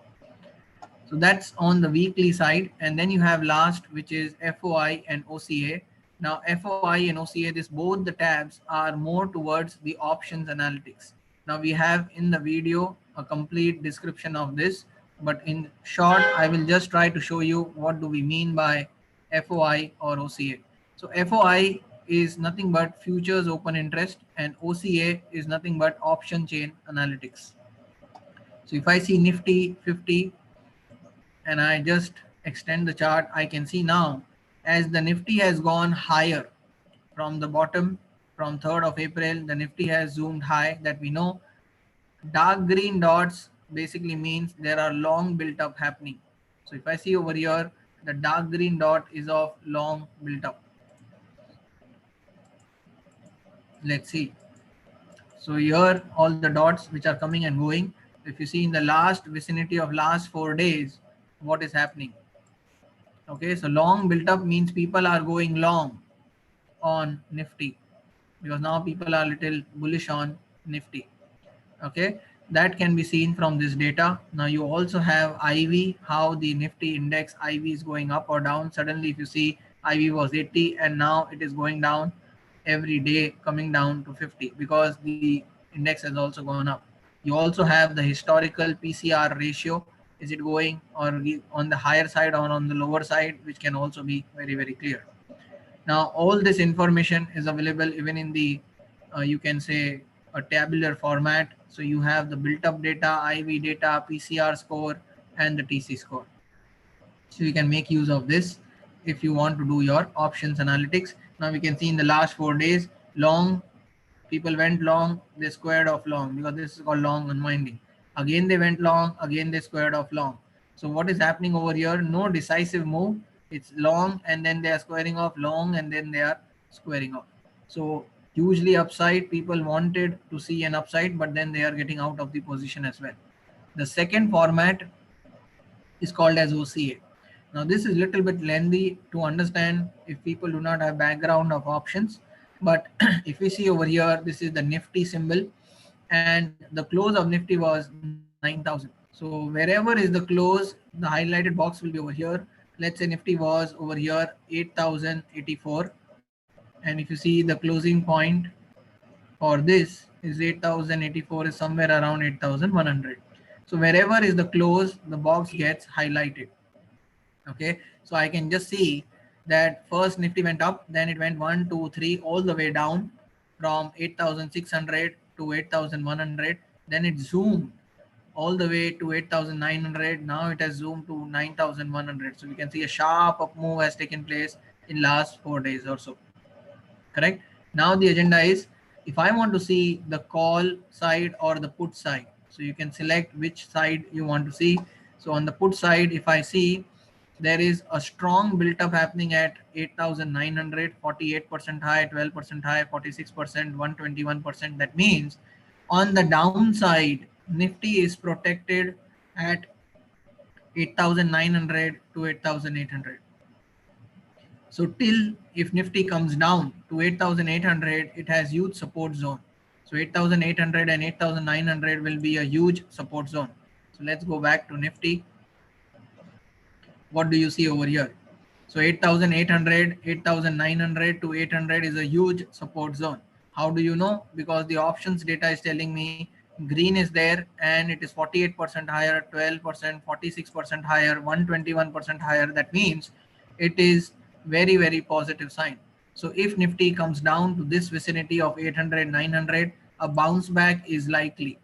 So that's on the weekly side. And then you have last, which is FOI and OCA. Now FOI and OCA, this both the tabs are more towards the options analytics. Now we have in the video a complete description of this, but in short, I will just try to show you what do we mean by FOI or OCA. So FOI is nothing but futures open interest, and OCA is nothing but option chain analytics. So if I see Nifty 50 and I just extend the chart, I can see now as the Nifty has gone higher from the bottom, from 3rd of April, the Nifty has zoomed high, that we know. Dark green dots basically means there are long built up happening. So if I see over here, the dark green dot is of long built up. Let's see. So here all the dots which are coming and going. If you see in the last vicinity of last 4 days, what is happening? Okay, so long built up means people are going long on Nifty, because now people are little bullish on Nifty. Okay, that can be seen from this data. Now you also have IV, how the Nifty index IV is going up or down. Suddenly if you see IV was 80 and now it is going down every day, coming down to 50 because the index has also gone up. You also have the historical PCR ratio. Is it going or on the higher side or on the lower side, which can also be very, very clear. Now, all this information is available even in the, you can say, a tabular format. So you have the built up data, IV data, PCR score, and the TC score. So you can make use of this if you want to do your options analytics. Now we can see in the last 4 days, long, people went long, they squared off long because this is called long unwinding. Again, they went long, again, they squared off long. So what is happening over here? No decisive move. It's long and then they are squaring off long and then they are squaring off. So usually upside, people wanted to see an upside, but then they are getting out of the position as well. The second format is called as OCA. Now this is little bit lengthy to understand if people do not have background of options. But if we see over here, this is the Nifty symbol and the close of Nifty was 9,000. So wherever is the close, the highlighted box will be over here. Let's say Nifty was over here 8,084. And if you see the closing point for this is 8,084 is somewhere around 8,100. So wherever is the close, the box gets highlighted. Okay, so I can just see that first Nifty went up, then it went 1, 2, 3 all the way down from 8,600 to 8,100. Then it zoomed all the way to 8,900. Now it has zoomed to 9,100. So we can see a sharp up move has taken place in last 4 days or so. Correct. Now the agenda is if I want to see the call side or the put side. So you can select which side you want to see. So on the put side, if I see there is a strong built up happening at 8,900, 48% high, 12% high, 46%, 121%. That means on the downside, Nifty is protected at 8,900 to 8,800. So till if Nifty comes down to 8,800, it has huge support zone. So 8,800 and 8,900 will be a huge support zone. So let's go back to Nifty. What do you see over here? So 8,800, 8,900 to 800 is a huge support zone. How do you know? Because the options data is telling me green is there and it is 48% higher, 12%, 46% higher, 121% higher. That means it is very, very positive sign. So if Nifty comes down to this vicinity of 800, 900, a bounce back is likely.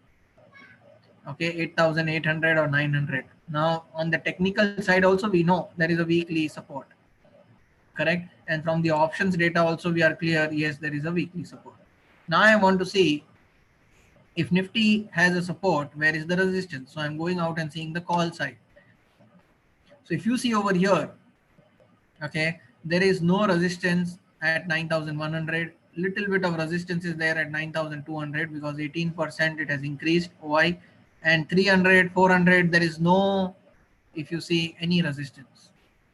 Okay, 8,800 or 900. Now on the technical side also we know there is a weekly support. Correct. And from the options data also we are clear, yes, there is a weekly support. Now I want to see if Nifty has a support, where is the resistance? So I'm going out and seeing the call side. So if you see over here, okay, there is no resistance at 9,100. Little bit of resistance is there at 9,200 because 18% it has increased. Why? And 300, 400, there is no, if you see, any resistance.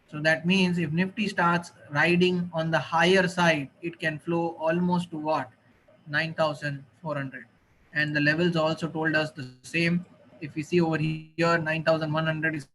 So that means if Nifty starts riding on the higher side, it can flow almost to what? 9,400. And the levels also told us the same. If we see over here, 9,100 is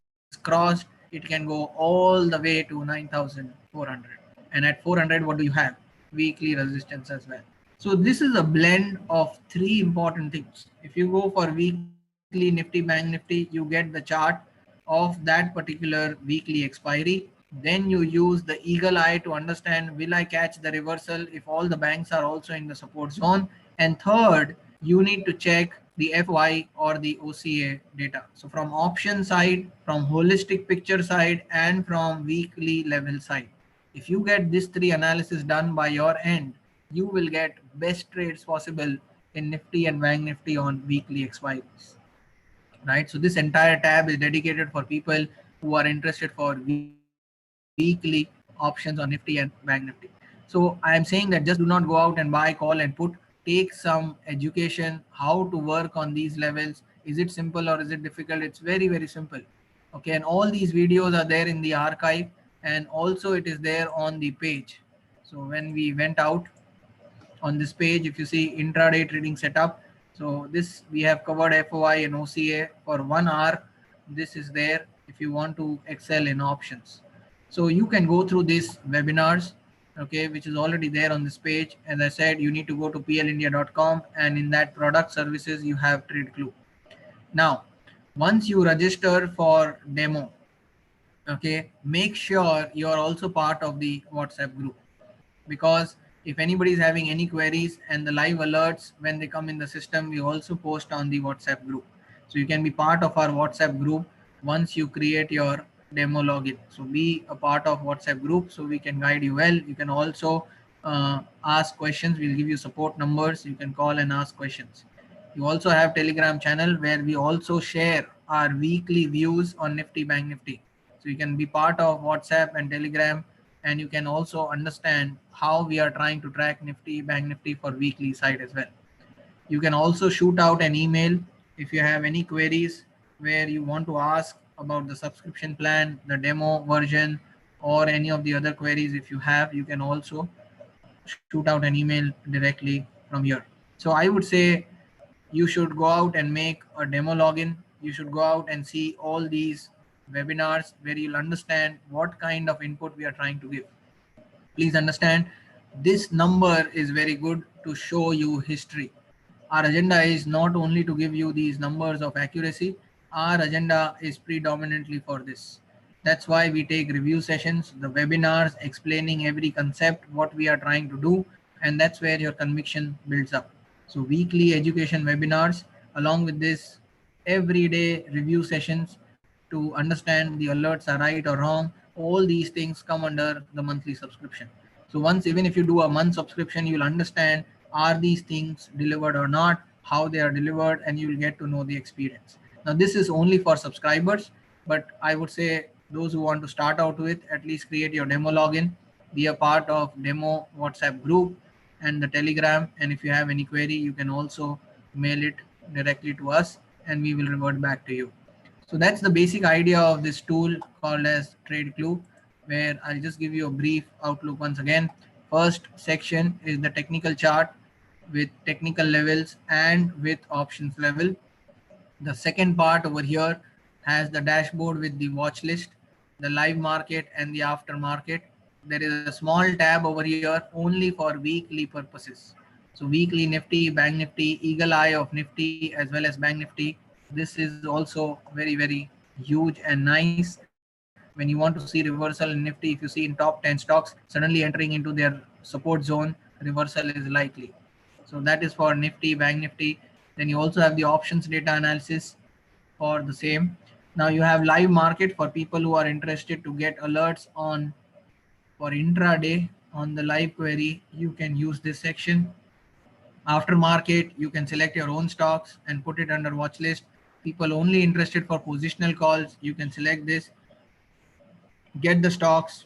crossed, it can go all the way to 9,400. And at 400, what do you have? Weekly resistance as well. So this is a blend of three important things. If you go for weekly Nifty, Bank Nifty, you get the chart of that particular weekly expiry. Then you use the eagle eye to understand, will I catch the reversal if all the banks are also in the support zone? And third, you need to check the FY or the OCA data. So from option side, from holistic picture side, and from weekly level side. If you get these three analysis done by your end, you will get best trades possible in Nifty and Bank Nifty on weekly expiries. Right. So this entire tab is dedicated for people who are interested for weekly options on Nifty and Bank Nifty. So I am saying that just do not go out and buy, call and put. Take some education, how to work on these levels. Is it simple or is it difficult? It's very, very simple. Okay. And all these videos are there in the archive and also it is there on the page. So when we went out on this page, if you see intraday trading setup, so this we have covered FOI and OCA for 1 hour. This is there if you want to excel in options. So you can go through these webinars, okay, which is already there on this page. As I said, you need to go to plindia.com, and in that product services, you have TradeClue. Now, once you register for demo, okay, make sure you are also part of the WhatsApp group, because if anybody is having any queries and the live alerts when they come in the system, we also post on the WhatsApp group. So you can be part of our WhatsApp group once you create your demo login. So be a part of WhatsApp group so we can guide you well. You can also ask questions. We'll give you support numbers. You can call and ask questions. You also have Telegram channel where we also share our weekly views on Nifty Bank Nifty. So you can be part of WhatsApp and Telegram, and you can also understand how we are trying to track Nifty Bank Nifty for weekly side as well. You can also shoot out an email if you have any queries where you want to ask about the subscription plan, the demo version, or any of the other queries. If you have, you can also shoot out an email directly from here. So I would say you should go out and make a demo login. You should go out and see all these webinars where you'll understand what kind of input we are trying to give. Please understand, this number is very good to show you history. Our agenda is not only to give you these numbers of accuracy, our agenda is predominantly for this. That's why we take review sessions, the webinars explaining every concept, what we are trying to do, and that's where your conviction builds up. So weekly education webinars, along with this everyday review sessions to understand the alerts are right or wrong. All these things come under the monthly subscription. So once, even if you do a month subscription, you'll understand, are these things delivered or not, how they are delivered, and you'll get to know the experience. Now this is only for subscribers, but I would say those who want to start out with, at least create your demo login, be a part of demo WhatsApp group and the Telegram. And if you have any query, you can also mail it directly to us and we will revert back to you. So that's the basic idea of this tool called as TradeClue, where I'll just give you a brief outlook once again. First section is the technical chart with technical levels and with options level. The second part over here has the dashboard with the watch list, the live market and the aftermarket. There is a small tab over here only for weekly purposes. So weekly Nifty, Bank Nifty, Eagle Eye of Nifty as well as Bank Nifty. This is also very, very huge and nice. When you want to see reversal in Nifty, if you see in top 10 stocks suddenly entering into their support zone, reversal is likely. So that is for Nifty, Bank Nifty. Then you also have the options data analysis for the same. Now you have live market for people who are interested to get alerts on for intraday on the live query. You can use this section. After market, you can select your own stocks and put it under watch list. People only interested for positional calls, you can select this, get the stocks,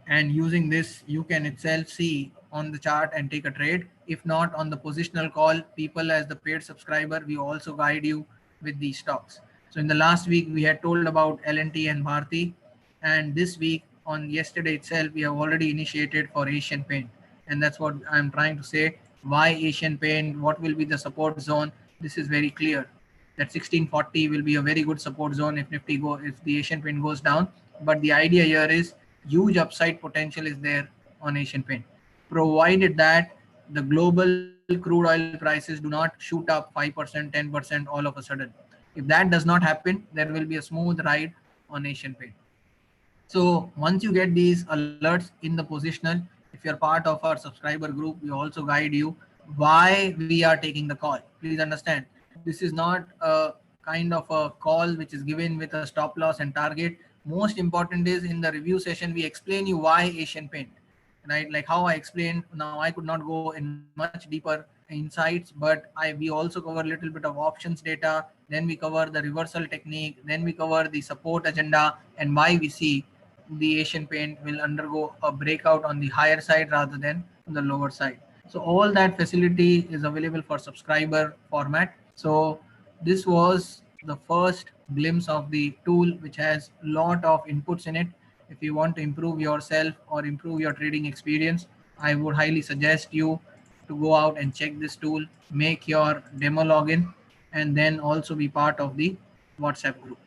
and using this you can itself see on the chart and take a trade. If not, on the positional call, people as the paid subscriber, we also guide you with these stocks. So in the last week we had told about L&T and Bharti, and this week on yesterday itself we have already initiated for Asian Paint, and that's what I'm trying to say. Why Asian Paint? What will be the support zone? This is very clear that 1640 will be a very good support zone if if the Asian Paint goes down. But the idea here is huge upside potential is there on Asian Paint, provided that the global crude oil prices do not shoot up 5%, 10% all of a sudden. If that does not happen, there will be a smooth ride on Asian Paint. So once you get these alerts in the positional, if you're part of our subscriber group, we also guide you why we are taking the call. Please understand, this is not a kind of a call which is given with a stop loss and target. Most important is in the review session, we explain you why Asian Paint, right? Like how I explained. Now I could not go in much deeper insights, but we also cover a little bit of options data. Then we cover the reversal technique. Then we cover the support agenda and why we see the Asian Paint will undergo a breakout on the higher side rather than on the lower side. So all that facility is available for subscriber format. So this was the first glimpse of the tool, which has a lot of inputs in it. If you want to improve yourself or improve your trading experience, I would highly suggest you to go out and check this tool, make your demo login, and then also be part of the WhatsApp group.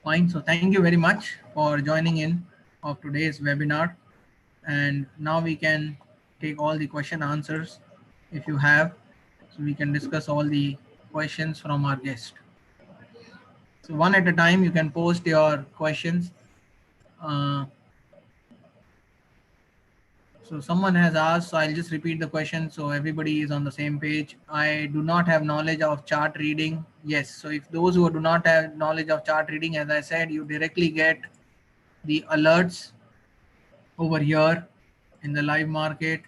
Fine. So thank you very much for joining in of today's webinar. And now we can take all the question answers if you have. So we can discuss all the questions from our guest. So one at a time, you can post your questions. Uh, So someone has asked, so I'll just repeat the question so everybody is on the same page. I do not have knowledge of chart reading. Yes. So if those who do not have knowledge of chart reading, as I said, you directly get the alerts over here in the live market.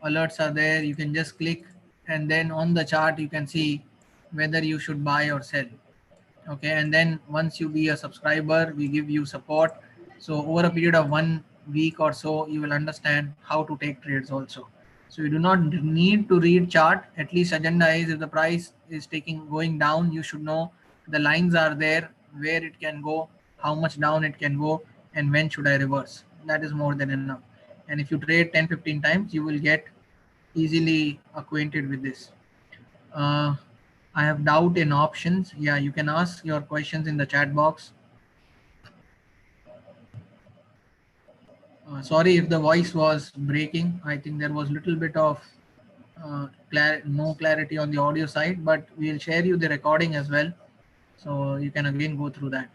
Alerts are there. You can just click and then on the chart, you can see whether you should buy or sell. Okay, and then once you be a subscriber, we give you support. So over a period of 1 week or so, you will understand how to take trades also. So you do not need to read chart. At least agenda is, if the price is going down, you should know the lines are there, where it can go, how much down it can go, and when should I reverse. That is more than enough. And if you trade 10-15 times, you will get easily acquainted with this. uh, I have doubt in options. Yeah, you can ask your questions in the chat box. Sorry if the voice was breaking. I think there was a little bit of no clarity on the audio side, but we'll share you the recording as well. So you can again go through that.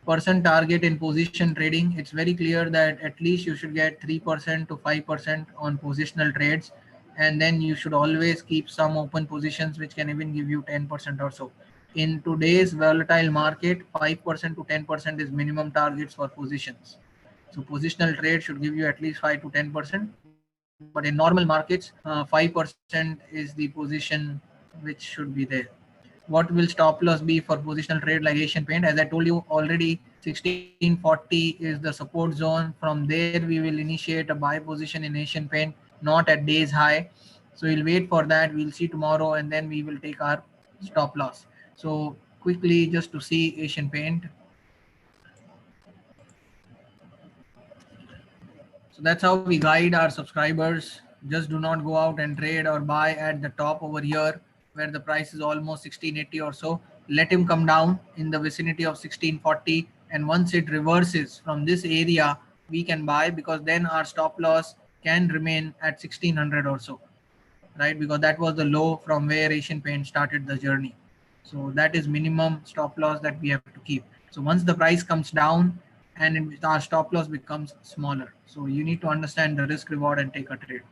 Percent target in position trading. It's very clear that at least you should get 3% to 5% on positional trades. And then you should always keep some open positions, which can even give you 10% or so. In today's volatile market, 5% to 10% is minimum targets for positions. So positional trade should give you at least 5 to 10%. But in normal markets, 5% is the position which should be there. What will stop loss be for positional trade like Asian Paint? As I told you already, 1640 is the support zone. From there, we will initiate a buy position in Asian Paint, not at day's high. So we'll wait for that. We'll see tomorrow, and then we will take our stop loss. So quickly, just to see Asian Paint. So that's how we guide our subscribers. Just do not go out and trade or buy at the top over here where the price is almost 1680 or so. Let him come down in the vicinity of 1640, and once it reverses from this area, we can buy, because then our stop loss can remain at 1600 or so, right? Because that was the low from where Asian Paint started the journey. So that is minimum stop loss that we have to keep. So once the price comes down, and our stop loss becomes smaller. So you need to understand the risk reward and take a trade.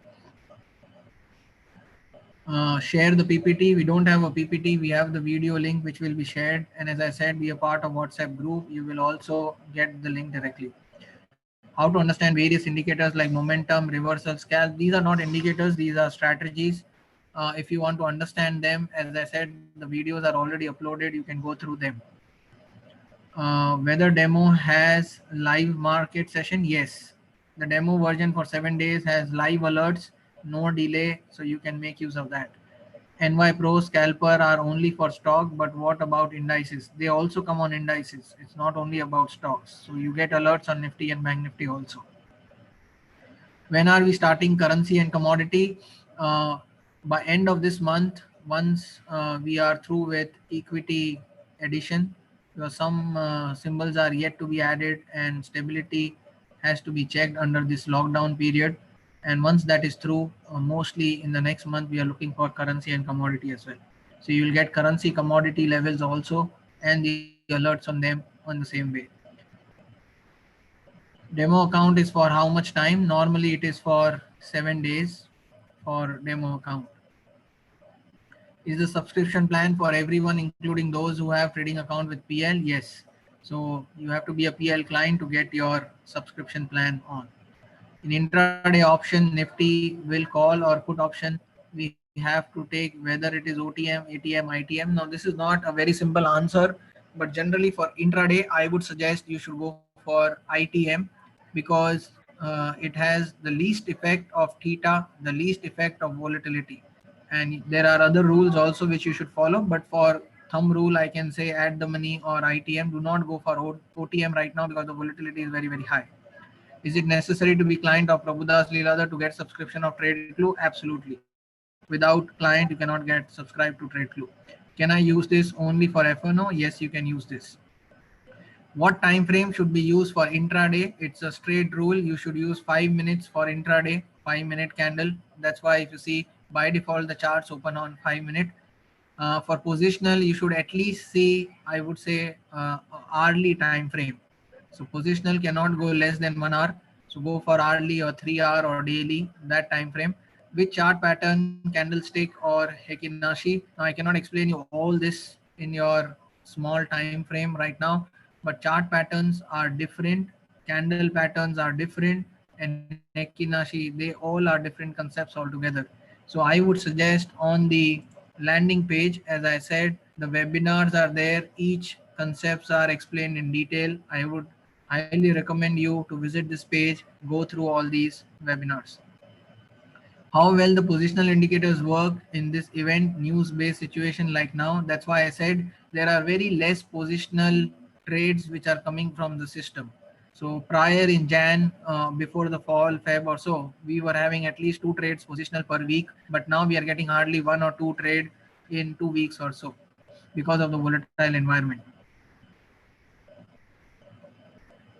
Share the PPT. We don't have a PPT. We have the video link which will be shared. And as I said, be a part of WhatsApp group. You will also get the link directly. How to understand various indicators like momentum, reversal, scalp. These are not indicators. These are strategies. If you want to understand them, as I said, the videos are already uploaded. You can go through them. Whether demo has live market session? Yes, the demo version for 7 days has live alerts, no delay, so you can make use of that. NY Pro scalper are only for stock, but what about indices? They also come on indices. It's not only about stocks. So you get alerts on Nifty and Bank Nifty also. When are we starting currency and commodity? By end of this month, once we are through with equity addition, because some symbols are yet to be added and stability has to be checked under this lockdown period. And once that is through, mostly in the next month, we are looking for currency and commodity as well. So you will get currency commodity levels also and the alerts on them on the same way. Demo account is for how much time? Normally it is for 7 days for demo account. Is the subscription plan for everyone, including those who have trading account with PL? Yes. So you have to be a PL client to get your subscription plan on. In intraday option, Nifty will call or put option. We have to take whether it is OTM, ATM, ITM. Now this is not a very simple answer, but generally for intraday, I would suggest you should go for ITM, because it has the least effect of theta, the least effect of volatility. And there are other rules also which you should follow, but for thumb rule, I can say at the money or ITM. Do not go for OTM right now because the volatility is very, very high. Is it necessary to be client of Prabhudas Leeladhar to get subscription of TradeClue? Absolutely. Without client, you cannot get subscribed to TradeClue. Can I use this only for FNO? Yes, you can use this. What time frame should be used for intraday? It's a straight rule. You should use 5 minutes for intraday, 5-minute candle. That's why if you see by default the charts open on 5 minute. For positional, you should at least see, I would say, hourly time frame. So positional cannot go less than 1 hour. So go for hourly or 3 hour or daily, that time frame. Which chart pattern, candlestick or Heikin-Ashi? Now I cannot explain you all this in your small time frame right now, but chart patterns are different, candle patterns are different, and Heikin-Ashi, they all are different concepts altogether. So I would suggest on the landing page, as I said, the webinars are there, each concepts are explained in detail. I would highly recommend you to visit this page, go through all these webinars. How well the positional indicators work in this event news based situation like now? That's why I said there are very less positional trades which are coming from the system. So prior in Jan, before the fall, Feb or so, we were having at least 2 trades positional per week, but now we are getting hardly 1 or 2 trade in 2 weeks or so because of the volatile environment.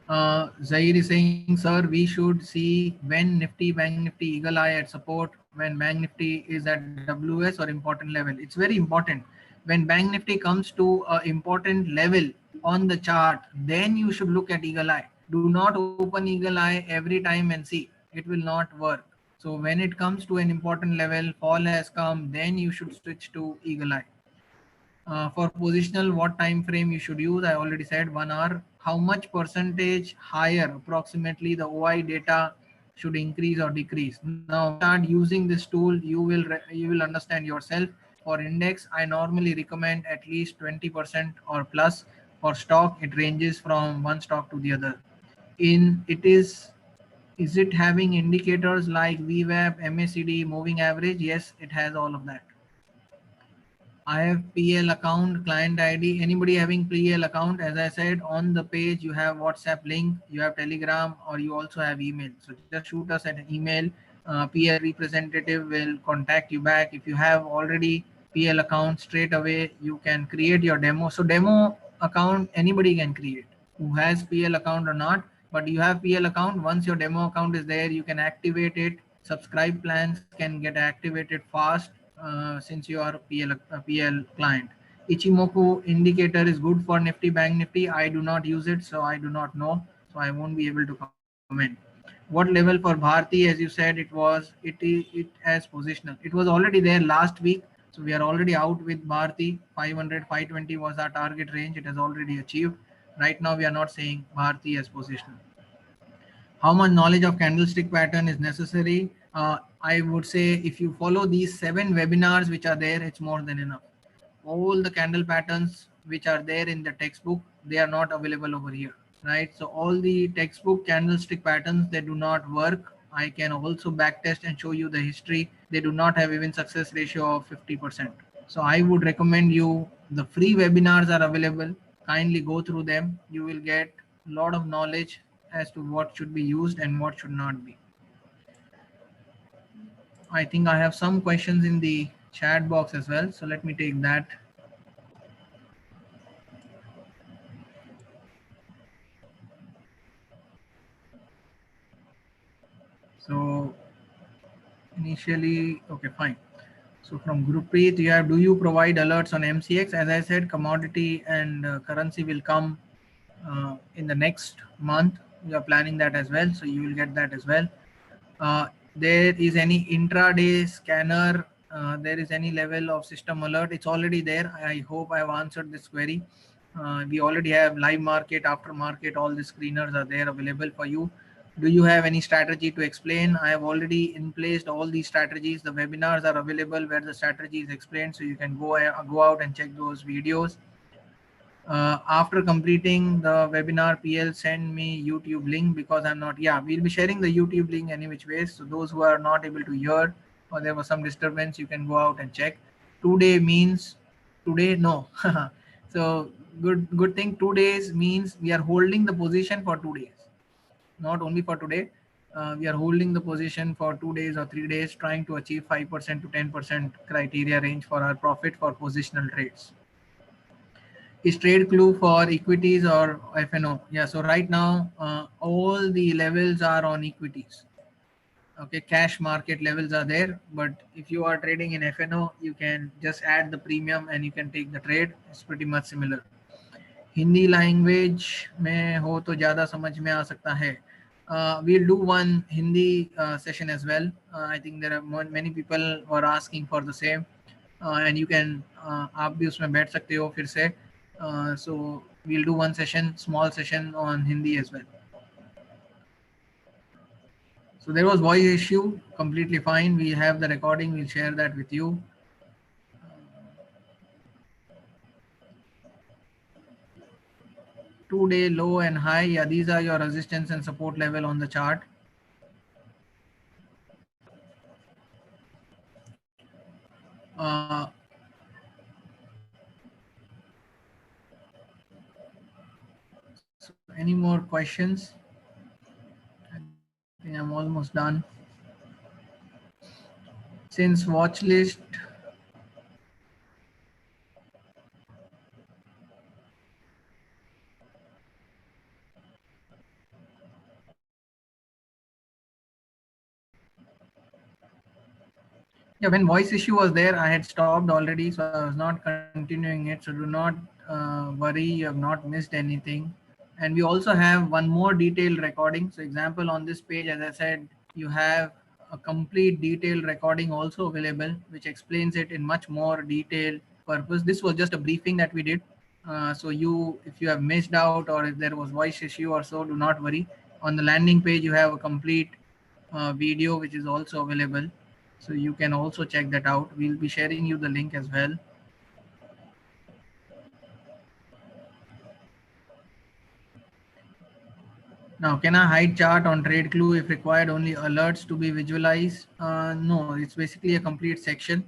Zair is saying, sir, we should see when Nifty, Bank Nifty, Eagle Eye at support, when Bank Nifty is at WS or important level. It's very important. When Bank Nifty comes to an important level on the chart, then you should look at Eagle Eye. Do not open Eagle Eye every time and see. It will not work. So when it comes to an important level, fall has come, then you should switch to Eagle Eye. For positional, what time frame you should use? I already said 1 hour. How much percentage higher approximately the OI data should increase or decrease? Now start using this tool, you will understand yourself. For index, I normally recommend at least 20% or plus. For stock, it ranges from one stock to the other. Is it having indicators like VWAP, MACD, moving average? Yes, it has all of that. I have PL account, client ID. Anybody having PL account? As I said, on the page you have WhatsApp link, you have Telegram, or you also have email. So just shoot us an email. PL representative will contact you back. If you have already PL account, straight away you can create your demo. So demo account anybody can create who has PL account or not. But you have PL account. Once your demo account is there, you can activate it. Subscribe plans can get activated fast. Since you are PL client. Ichimoku indicator is good for Nifty, Bank Nifty. I do not use it, so I do not know. So I won't be able to comment. What level for Bharti? As you said, it as positional. It was already there last week. So we are already out with Bharti. 500, 520 was our target range. It has already achieved. Right now we are not saying Bharti as positional. How much knowledge of candlestick pattern is necessary? I would say if you follow these 7 webinars which are there, it's more than enough. All the candle patterns which are there in the textbook, they are not available over here, right? So all the textbook candlestick patterns, they do not work. I can also backtest and show you the history. They do not have even success ratio of 50%. So I would recommend you, the free webinars are available. Kindly go through them. You will get a lot of knowledge as to what should be used and what should not be. I think I have some questions in the chat box as well. So let me take that. So initially, okay, fine. So from Gurpreet, you have, do you provide alerts on MCX? As I said, commodity and currency will come in the next month. We are planning that as well. So you will get that as well. There is any intraday scanner, there is any level of system alert, it's already there. I hope I have answered this query. We already have live market, after market, all the screeners are there available for you. Do you have any strategy to explain? I have already in placed all these strategies. The webinars are available where the strategy is explained, so you can go out and check those videos. After completing the webinar, PL send me YouTube link because I'm not, yeah, we'll be sharing the YouTube link any which ways. So those who are not able to hear or there was some disturbance, you can go out and check. Today means today, no. So good thing, 2 days means we are holding the position for 2 days, not only for today. We are holding the position for 2 days or 3 days, trying to achieve 5% to 10% criteria range for our profit for positional trades. is trade clue for equities or FNO? Yeah, so right now all the levels are on equities. Okay, cash market levels are there, but if you are trading in FNO, you can just add the premium and you can take the trade. It's pretty much similar. Hindi language में हो तो ज़्यादा समझ में आ सकता है. We'll do one Hindi session as well. I think there are many people who are asking for the same, and you can आप भी उसमें बैठ सकते हो फिर से. So we'll do one session, small session on Hindi as well. So there was voice issue, completely fine. We have the recording. We'll share that with you. Two-day low and high. Yeah, these are your resistance and support level on the chart. So any more questions? I think I'm almost done. Since watch list, yeah, when voice issue was there, I had stopped already, so I was not continuing it. So do not worry, you have not missed anything. And we also have one more detailed recording. So example, on this page, as I said, you have a complete detailed recording also available, which explains it in much more detailed purpose. This was just a briefing that we did. So if you have missed out or if there was voice issue or so, do not worry. On the landing page, you have a complete video, which is also available. So you can also check that out. We'll be sharing you the link as well. Now, can I hide chart on trade clue if required only alerts to be visualized? No, it's basically a complete section.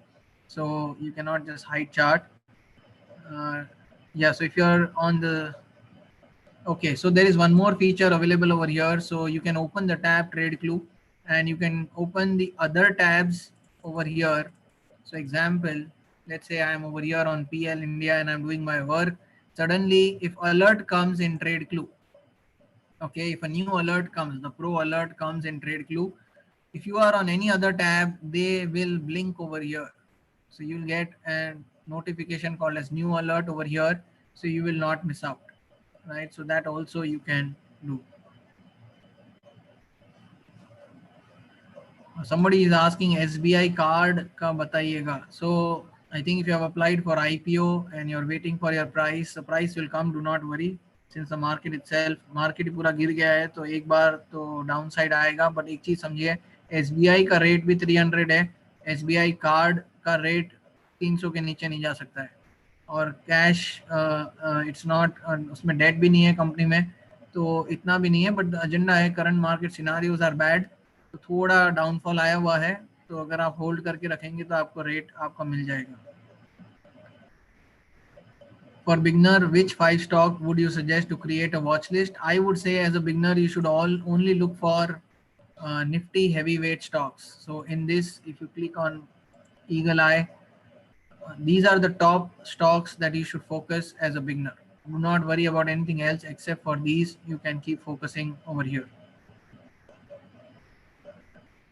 So you cannot just hide chart. Yeah, so if you're on the, okay, so there is one more feature available over here. So you can open the tab trade clue and you can open the other tabs over here. So example, let's say I'm over here on PL India and I'm doing my work. Suddenly, if alert comes in trade clue, okay, if a new alert comes, the pro alert comes in trade clue, if you are on any other tab, they will blink over here. So you'll get a notification called as new alert over here. So you will not miss out, right? So that also you can do. Somebody is asking SBI card ka batayega. So I think if you have applied for IPO and you're waiting for your price, the price will come. Do not worry. Since the market ही पूरा गिर गया है तो एक बार तो down side आएगा. But एक चीज समझिए, SBI का रेट भी 300 है. SBI कार्ड का रेट 300 के नीचे नहीं जा सकता है. और कैश इट्स नॉट, उसमें डेट भी नहीं है कंपनी में, तो इतना भी नहीं है. बट एजेंडा है, current market scenarios are bad, तो थोड़ा डाउनफॉल आया हुआ है. तो अगर आप होल्ड करके रखेंगे तो आपको रेट आपका मिल जाएगा. For beginner, which 5 stock would you suggest to create a watch list? I would say as a beginner, you should only look for Nifty heavyweight stocks. So in this, if you click on Eagle Eye, these are the top stocks that you should focus as a beginner. Do not worry about anything else except for these. You can keep focusing over here.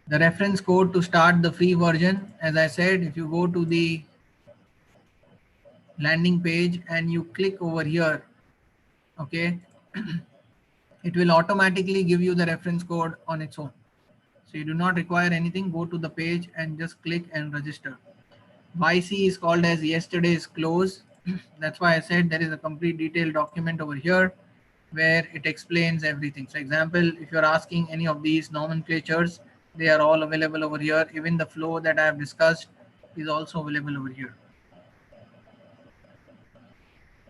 The reference code to start the free version, as I said, if you go to the landing page and you click over here, okay, it will automatically give you the reference code on its own. So you do not require anything. Go to the page and just click and register. YC is called as yesterday's close. That's why I said there is a complete detailed document over here where it explains everything. So example, if you're asking any of these nomenclatures, they are all available over here. Even the flow that I have discussed is also available over here.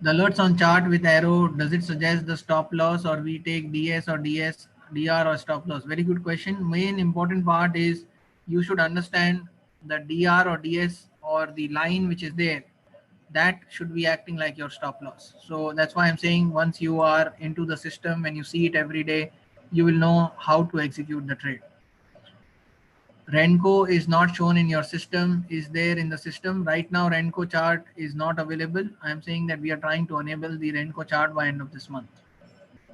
The alerts on chart with arrow, does it suggest the stop loss, or we take DS or DR or stop loss? Very good question. Main important part is you should understand the DR or DS or the line which is there. That should be acting like your stop loss. So that's why I'm saying once you are into the system and you see it every day, you will know how to execute the trade. Renko is not shown in your system, is there in the system. Right now, Renko chart is not available. I am saying that we are trying to enable the Renko chart by end of this month.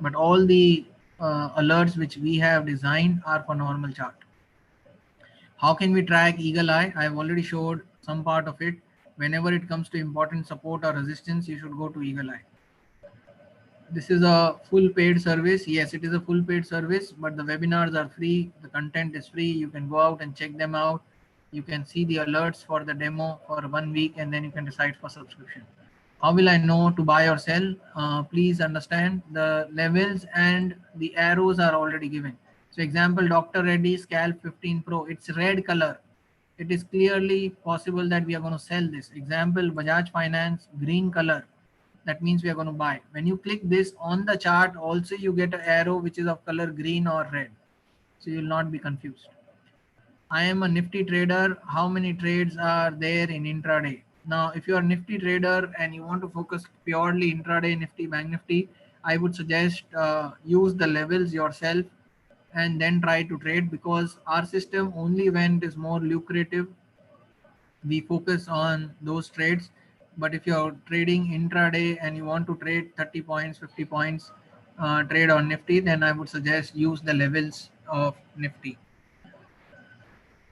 But all the alerts which we have designed are for normal chart. How can we track Eagle Eye? I have already showed some part of it. Whenever it comes to important support or resistance, you should go to Eagle Eye. This is a full paid service. Yes, it is a full paid service, but the webinars are free. The content is free. You can go out and check them out. You can see the alerts for the demo for 1 week, and then you can decide for subscription. How will I know to buy or sell? Please understand the levels and the arrows are already given. So example, Dr. Reddy Scalp 15 Pro, it's red color. It is clearly possible that we are going to sell this. Example, Bajaj Finance, green color. That means we are going to buy. When you click this on the chart, also you get an arrow which is of color green or red. So you will not be confused. I am a Nifty trader. How many trades are there in intraday? Now, if you are a Nifty trader and you want to focus purely intraday Nifty, Bank Nifty, I would suggest use the levels yourself and then try to trade, because our system, only when it is more lucrative, we focus on those trades. But if you're trading intraday and you want to trade 30 points, 50 points, trade on Nifty, then I would suggest use the levels of Nifty.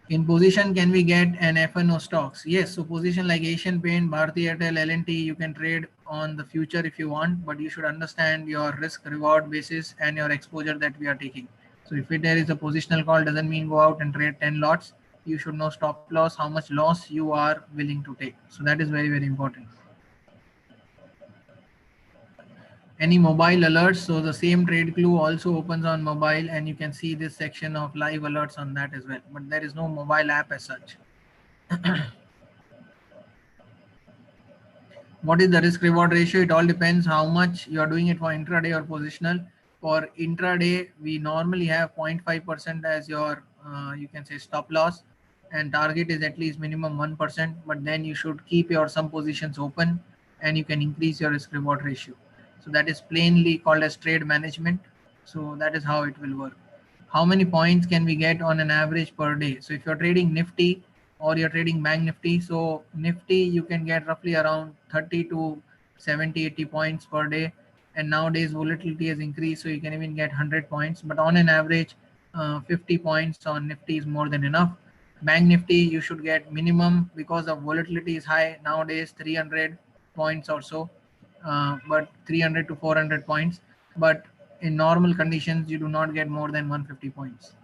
In position, can we get an FNO stocks? Yes, so position like Asian Paint, Bharti Airtel, L&T, you can trade on the future if you want, but you should understand your risk reward basis and your exposure that we are taking. So if there is a positional call, doesn't mean go out and trade 10 lots. You should know stop loss, how much loss you are willing to take. So that is very, very important. Any mobile alerts? So the same trade clue also opens on mobile, and you can see this section of live alerts on that as well, but there is no mobile app as such. What is the risk reward ratio? It all depends how much you are doing it for intraday or positional. For intraday, we normally have 0.5% as your you can say stop loss, and target is at least minimum 1%, but then you should keep your some positions open and you can increase your risk reward ratio. So that is plainly called as trade management. So that is how it will work. How many points can we get on an average per day? So if you're trading Nifty or you're trading Bank Nifty, so Nifty you can get roughly around 30 to 70, 80 points per day. And nowadays volatility has increased, so you can even get 100 points. But on an average, 50 points on Nifty is more than enough. Bank Nifty, you should get minimum, because of volatility is high nowadays, 300 points or so, but 300 to 400 points. But in normal conditions, you do not get more than 150 points.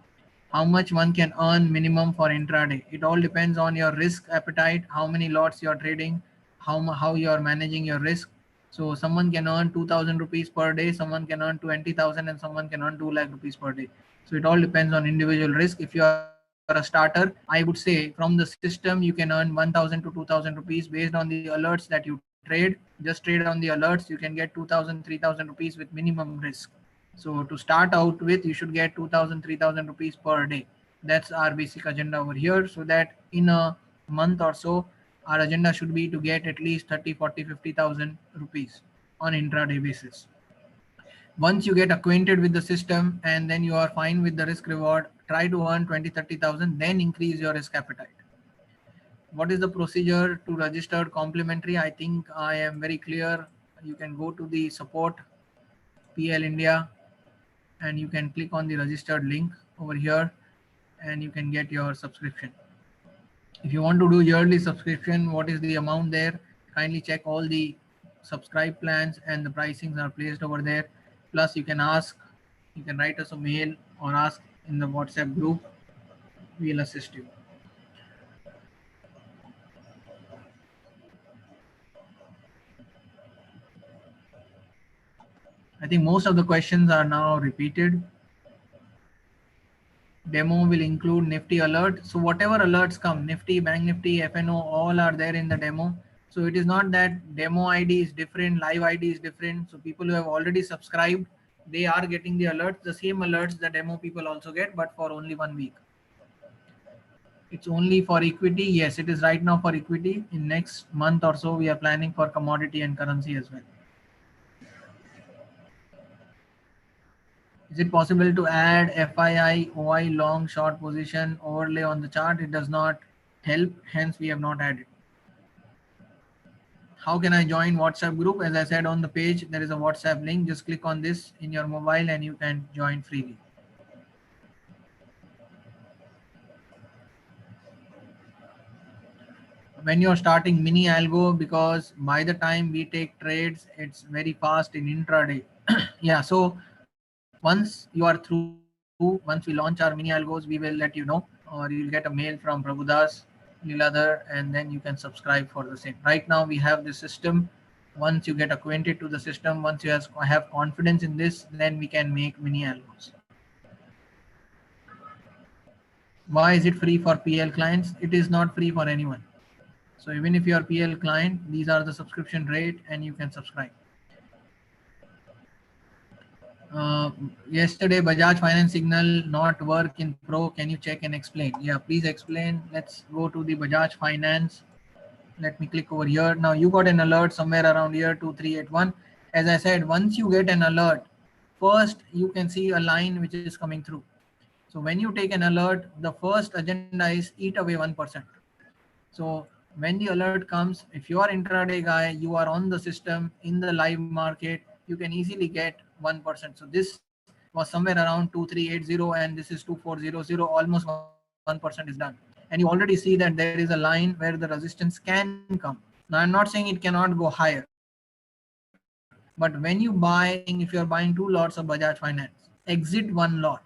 How much one can earn minimum for intraday? It all depends on your risk appetite, how many lots you are trading, how you are managing your risk. So someone can earn 2,000 rupees per day, someone can earn 20,000, and someone can earn 2 lakh rupees per day. So it all depends on individual risk. If you are a starter, I would say from the system you can earn 1,000 to 2,000 rupees based on the alerts that you trade. Just trade on the alerts, you can get 2,000, 3,000 rupees with minimum risk. So to start out with, you should get 2,000, 3,000 rupees per day. That's our basic agenda over here, so that in a month or so, our agenda should be to get at least 30, 40, 50,000 rupees on intraday basis. Once you get acquainted with the system and then you are fine with the risk reward, try to earn 20, 30,000, then increase your risk appetite. What is the procedure to register complimentary? I think I am very clear. You can go to the support PL India and you can click on the registered link over here and you can get your subscription. If you want to do yearly subscription, what is the amount there? Kindly check all the subscribe plans and the pricings are placed over there. Plus you can ask, you can write us a mail or ask in the WhatsApp group. We'll assist you. I think most of the questions are now repeated. Demo will include Nifty alert. So whatever alerts come, Nifty, Bank Nifty, FNO, all are there in the demo. So it is not that demo ID is different, live ID is different. So people who have already subscribed, they are getting the alerts, the same alerts the demo people also get, but for only 1 week. It's only for equity. Yes, it is right now for equity. In next month or so, we are planning for commodity and currency as well. Is it possible to add FII, OI long short position overlay on the chart? It does not help, hence we have not added. How can I join WhatsApp group? As I said on the page, there is a WhatsApp link. Just click on this in your mobile and you can join freely. When you're starting mini algo, because by the time we take trades, it's very fast in intraday. Yeah, so once you are through, once we launch our mini algos, we will let you know, or you'll get a mail from Prabhudas Leeladhar, and then you can subscribe for the same. Right now we have this system. Once you get acquainted to the system, once you have confidence in this, then we can make mini algos. Why is it free for PL clients? It is not free for anyone. So even if you are PL client, these are the subscription rate and you can subscribe. Yesterday Bajaj Finance signal not work in Pro. Can you check and explain? Yeah, please explain. Let's go to the Bajaj Finance. Let me click over here. Now you got an alert somewhere around here 2381. As I said, once you get an alert, first you can see a line which is coming through. So when you take an alert, the first agenda is eat away 1%. So when the alert comes, if you are intraday guy, you are on the system in the live market, you can easily get 1%. So this was somewhere around 2380 and this is 2400, almost 1% is done. And you already see that there is a line where the resistance can come. Now I'm not saying it cannot go higher, but when you buy, if you're buying 2 lots of Bajaj Finance, exit 1 lot.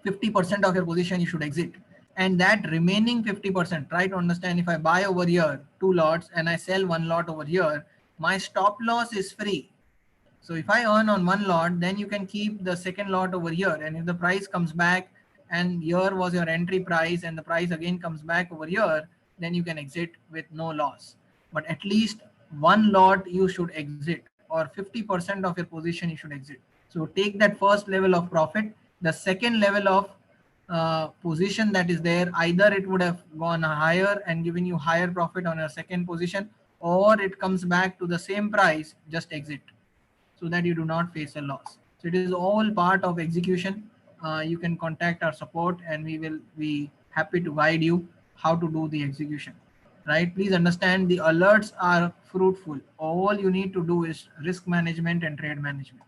50% of your position you should exit, and that remaining 50%, try to understand, if I buy over here 2 lots and I sell 1 lot over here, my stop loss is free. So if I earn on 1 lot, then you can keep the second lot over here, and if the price comes back and here was your entry price and the price again comes back over here, then you can exit with no loss. But at least 1 lot you should exit, or 50% of your position you should exit. So take that first level of profit. The second level of position that is there, either it would have gone higher and given you higher profit on your second position, or it comes back to the same price, just exit so that you do not face a loss. So it is all part of execution. You can contact our support and we will be happy to guide you how to do the execution. Right? Please understand, the alerts are fruitful. All you need to do is risk management and trade management.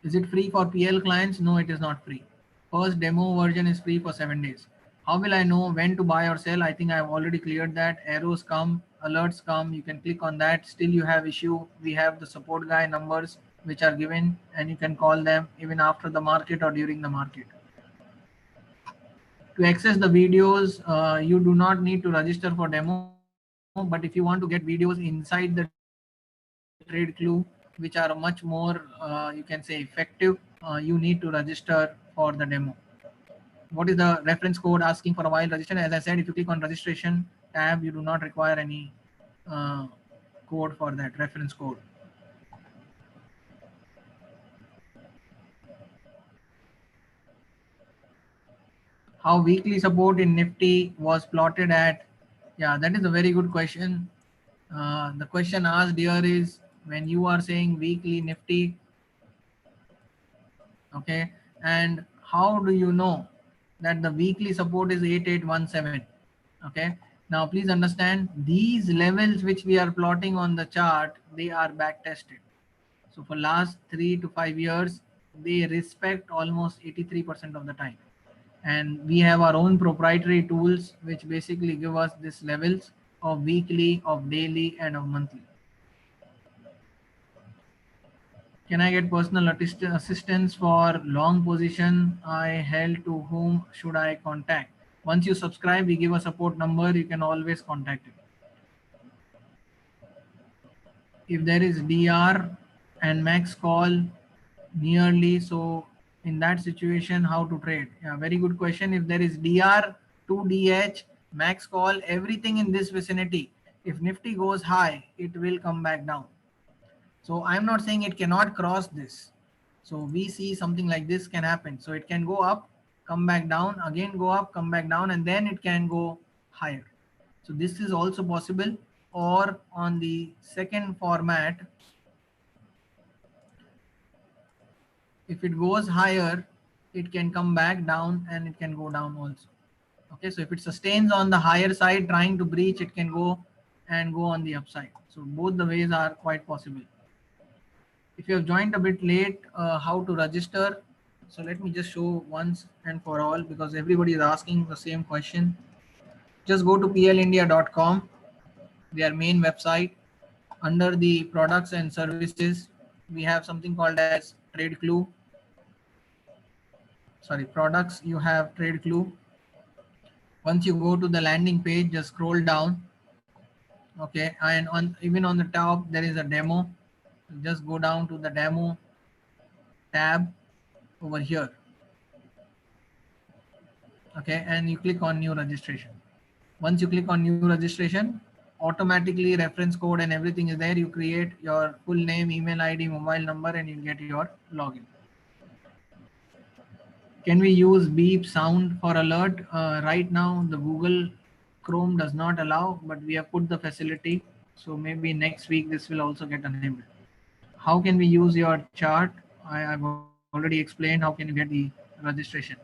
Is it free for PL clients? No, it is not free. First demo version is free for 7 days. How will I know when to buy or sell? I think I have already cleared that. Arrows come, alerts come, you can click on that. Still you have issue, we have the support guy numbers which are given and you can call them even after the market or during the market. To access the videos, you do not need to register for demo, but if you want to get videos inside the trade clue, which are much more, you can say effective, you need to register for the demo. What is the reference code? Asking for a while registration. As I said, if you click on registration tab, you do not require any uh, code for that, reference code. How weekly support in Nifty was plotted at? Yeah, that is a very good question. The question asked here is, when you are saying weekly Nifty, okay, and how do you know that the weekly support is 8817? Okay, now please understand, these levels which we are plotting on the chart, they are back tested. So for last 3 to 5 years, they respect almost 83% of the time. And we have our own proprietary tools which basically give us these levels of weekly, of daily, and of monthly. Can I get personal assistance for long position I held? To whom should I contact? Once you subscribe, we give a support number, you can always contact it. If there is DR and max call nearly, so in that situation, how to trade? Yeah, very good question. If there is DR, 2DH, max call, everything in this vicinity, if Nifty goes high, it will come back down. So I'm not saying it cannot cross this. So we see something like this can happen. So it can go up, come back down, again go up, come back down, and then it can go higher. So this is also possible. Or on the second format, If it goes higher, it can come back down and it can go down also. Okay, so if it sustains on the higher side, trying to breach, it can go and go on the upside. So both the ways are quite possible. If you have joined a bit late, how to register? So let me just show once and for all, because everybody is asking the same question. Just go to plindia.com, their main website. Under the products and services, we have something called as Trade Clue. Sorry, products, you have Trade Clue. Once you go to the landing page, just scroll down. Okay, and on even on the top there is a demo. Just go down to the demo tab over here. Okay, and you click on new registration. Once you click on new registration, automatically reference code and everything is there. You create your full name, email ID, mobile number, and you get your login. Can we use beep sound for alert? Right now the Google Chrome does not allow, but we have put the facility, so maybe next week this will also get enabled. How can we use your chart? I've already explained how can you get the registration.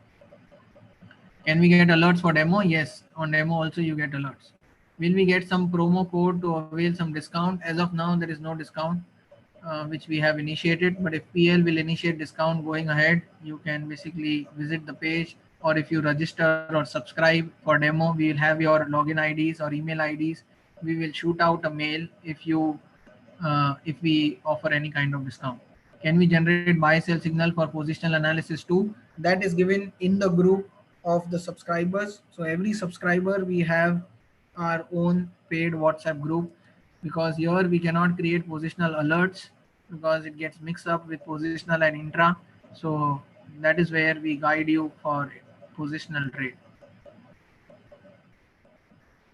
Can we get alerts for demo? Yes, on demo also you get alerts. Will we get some promo code to avail some discount? As of now there is no discount which we have initiated, but if PL will initiate discount going ahead, you can basically visit the page, or if you register or subscribe for demo, we will have your login IDs or email IDs. We will shoot out a mail if we offer any kind of discount. Can we generate buy sell signal for positional analysis too? That is given in the group of the subscribers. So every subscriber, we have our own paid WhatsApp group, because here we cannot create positional alerts because it gets mixed up with positional and intra. So that is where we guide you for positional trade.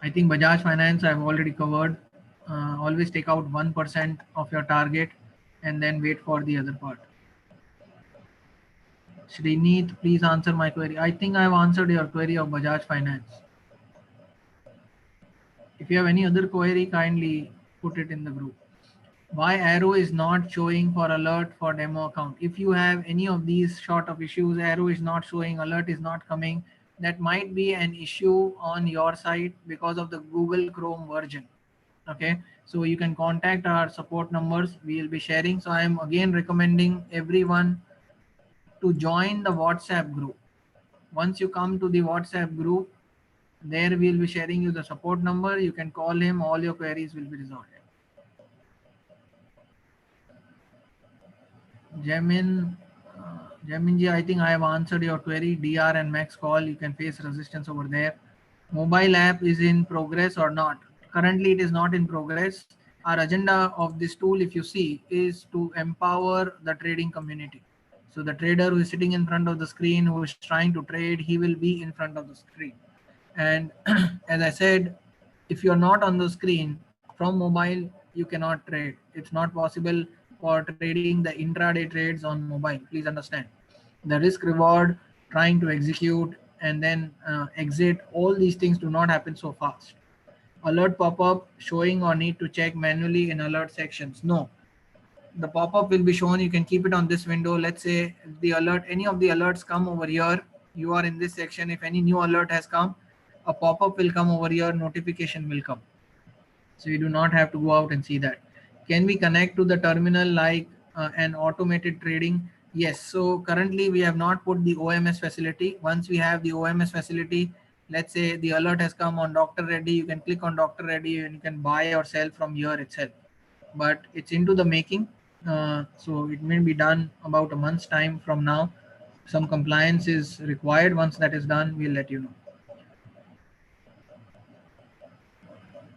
I think Bajaj Finance I've already covered. Always take out 1% of your target and then wait for the other part. Srineet, please answer my query. I think I've answered your query of Bajaj Finance. If you have any other query, kindly put it in the group. Why arrow is not showing for alert for demo account? If you have any of these sort of issues, arrow is not showing, alert is not coming, that might be an issue on your side because of the Google Chrome version. Okay, so you can contact our support numbers we will be sharing. So I am again recommending everyone to join the WhatsApp group. Once you come to the WhatsApp group, there we will be sharing you the support number. You can call him, all your queries will be resolved. Jaminji, I think I have answered your query. DR and max call, you can face resistance over there. Mobile app is in progress or not? Currently, it is not in progress. Our agenda of this tool, if you see, is to empower the trading community. So the trader who is sitting in front of the screen, who is trying to trade, he will be in front of the screen. And as I said, if you are not on the screen from mobile, you cannot trade. It's not possible for trading the intraday trades on mobile. Please understand. The risk reward, trying to execute and then exit, all these things do not happen so fast. Alert pop-up showing or need to check manually in alert sections? No, the pop-up will be shown. You can keep it on this window. Let's say the alert, any of the alerts come over here, you are in this section. If any new alert has come, a pop-up will come over here, notification will come, so you do not have to go out and see that. Can we connect to the terminal like an automated trading? Yes. So currently we have not put the OMS facility. Once we have the OMS facility, let's say the alert has come on Dr. Reddy, you can click on Dr. Reddy and you can buy or sell from here itself. But it's into the making. So it may be done about a month's time from now. Some compliance is required. Once that is done, we'll let you know.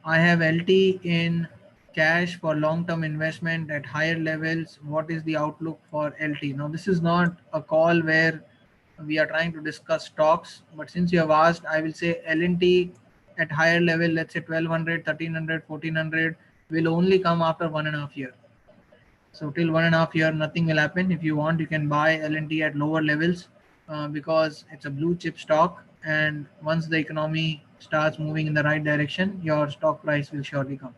I have LT in cash for long-term investment at higher levels. What is the outlook for LT? Now, this is not a call where we are trying to discuss stocks, but since you have asked, I will say LNT at higher level, let's say 1200, 1300, 1400 will only come after 1.5 years. So till 1.5 years, nothing will happen. If you want, you can buy LNT at lower levels because it's a blue chip stock. And once the economy starts moving in the right direction, your stock price will surely come.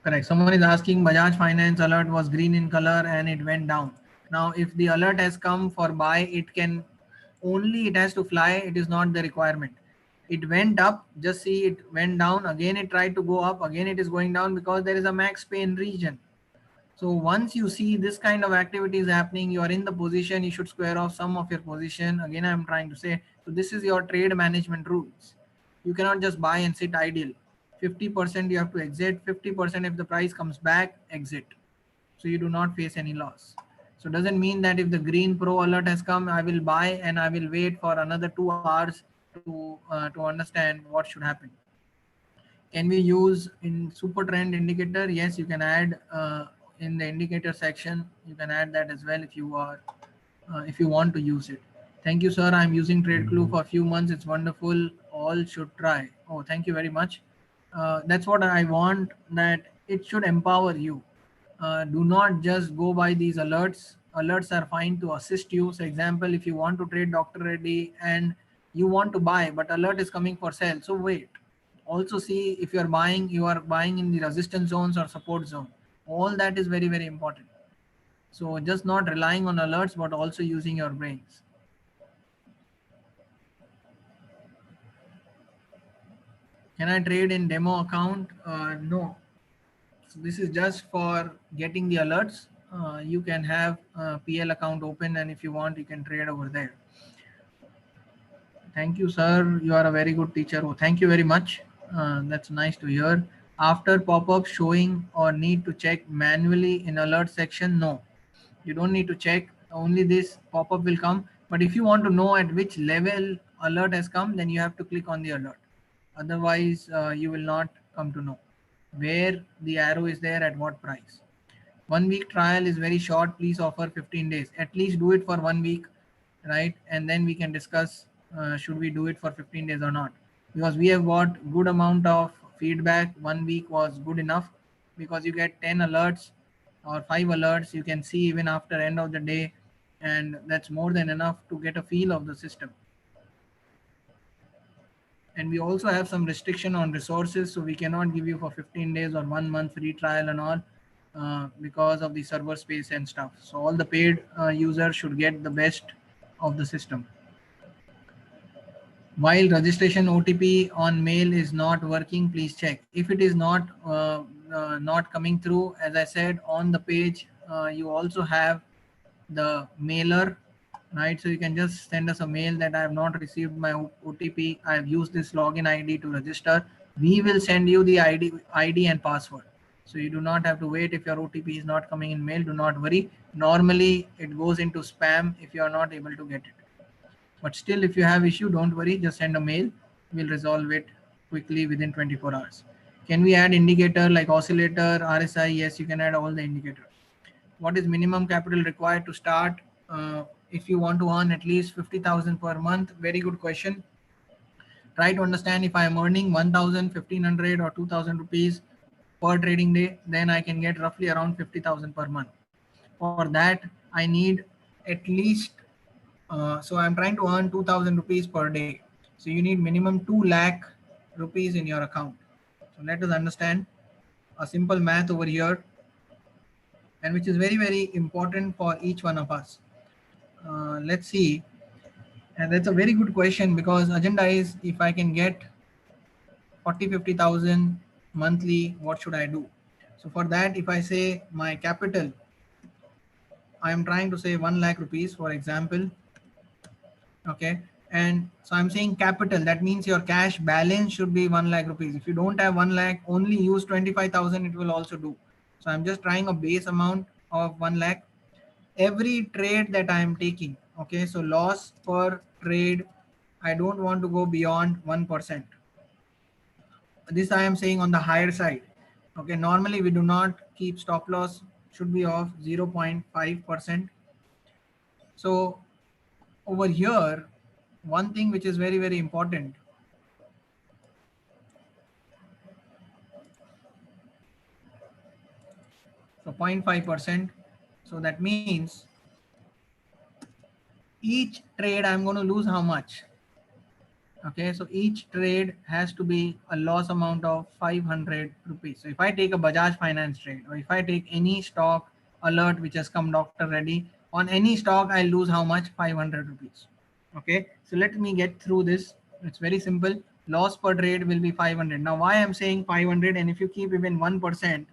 Correct. Someone is asking Bajaj Finance alert was green in color and it went down. Now, if the alert has come for buy, it has to fly. It is not the requirement. It went up, just see it went down. Again, it tried to go up. Again, it is going down because there is a max pain region. So once you see this kind of activities happening, you are in the position, you should square off some of your position. Again, I'm trying to say, so this is your trade management rules. You cannot just buy and sit idle. 50% you have to exit, 50% if the price comes back, exit. So you do not face any loss. So doesn't mean that if the green pro alert has come, I will buy and I will wait for another 2 hours to understand what should happen. Can we use in super trend indicator? Yes, you can add in the indicator section. You can add that as well if you want to use it. Thank you, sir. I'm using TradeClue for a few months. It's wonderful. All should try. Oh, thank you very much. That's what I want. That it should empower you. Do not just go by these alerts. Alerts are fine to assist you. So, example, if you want to trade Dr. Reddy and you want to buy, but alert is coming for sale, so wait. Also see if you are buying in the resistance zones or support zone. All that is very, very important. So just not relying on alerts, but also using your brains. Can I trade in demo account? No. So this is just for getting the alerts. You can have a PL account open, and if you want, you can trade over there. Thank you, sir. You are a very good teacher. Oh, thank you very much. That's nice to hear. After pop-up showing or need to check manually in alert section, no. You don't need to check. Only this pop-up will come. But if you want to know at which level alert has come, then you have to click on the alert. Otherwise, you will not come to know where the arrow is there at what price. 1 week trial is very short. Please offer 15 days. At least do it for 1 week, right? And then we can discuss should we do it for 15 days or not. Because we have got good amount of feedback. 1 week was good enough because you get 10 alerts or 5 alerts. You can see even after end of the day, and that's more than enough to get a feel of the system. And we also have some restriction on resources, so we cannot give you for 15 days or 1 month free trial and all because of the server space and stuff. So all the paid users should get the best of the system. While registration OTP on mail is not working, please check. If it is not coming through, as I said on the page, you also have the mailer, right? So you can just send us a mail that I have not received my OTP. I have used this login ID to register. We will send you the ID and password. So you do not have to wait if your OTP is not coming in mail. Do not worry. Normally it goes into spam if you are not able to get it. But still, if you have issue, don't worry. Just send a mail. We'll resolve it quickly within 24 hours. Can we add indicator like oscillator, RSI? Yes, you can add all the indicators. What is minimum capital required to start if you want to earn at least 50,000 per month? Very good question. Try to understand if I am earning 1,000, 1,500 or 2,000 rupees per trading day, then I can get roughly around 50,000 per month. For that, I need at least, so I'm trying to earn 2,000 rupees per day. So you need minimum 2 lakh rupees in your account. So let us understand a simple math over here, and which is very, very important for each one of us. Let's see. And that's a very good question because agenda is if I can get 40, 50,000 monthly, what should I do? So for that, if I say my capital, I am trying to say 1 lakh rupees, for example. Okay. And so I'm saying capital, that means your cash balance should be 1 lakh rupees. If you don't have 1 lakh, only use 25,000, it will also do. So I'm just trying a base amount of 1 lakh. Every trade that I am taking, okay, so loss per trade, I don't want to go beyond 1%. This I am saying on the higher side. Okay, normally we do not keep stop loss, should be of 0.5%. So over here, one thing which is very, very important, so 0.5%. So that means each trade I'm going to lose how much? Okay, so each trade has to be a loss amount of 500 rupees. So if I take a Bajaj Finance trade, or if I take any stock alert which has come Dr. Reddy, on any stock I lose how much? 500 rupees. Okay, so let me get through this. It's very simple. Loss per trade will be 500. Now why I'm saying 500, and if you keep even 1%,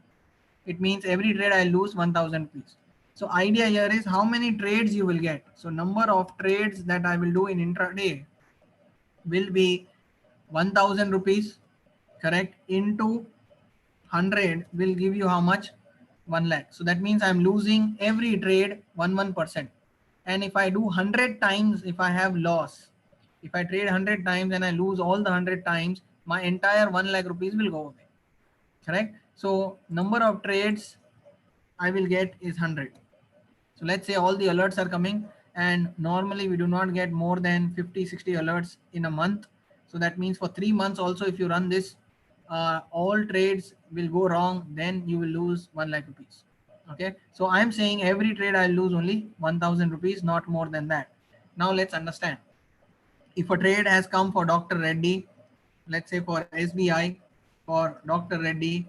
it means every trade I lose 1000 rupees. So idea here is how many trades you will get. So number of trades that I will do in intraday will be 1000 rupees, correct, into 100 will give you how much? 1 lakh. So that means I'm losing every trade 1%. And if I do 100 times, if I have loss, if I trade 100 times and I lose all the 100 times, my entire 1 lakh rupees will go away, correct? So number of trades I will get is 100. So let's say all the alerts are coming, and normally we do not get more than 50-60 alerts in a month. So that means for 3 months also, if you run this, all trades will go wrong, then you will lose 1 lakh rupees. Okay, so I'm saying every trade I'll lose only 1000 rupees, not more than that. Now let's understand. If a trade has come for Dr. Reddy, let's say for SBI, for Dr. Reddy,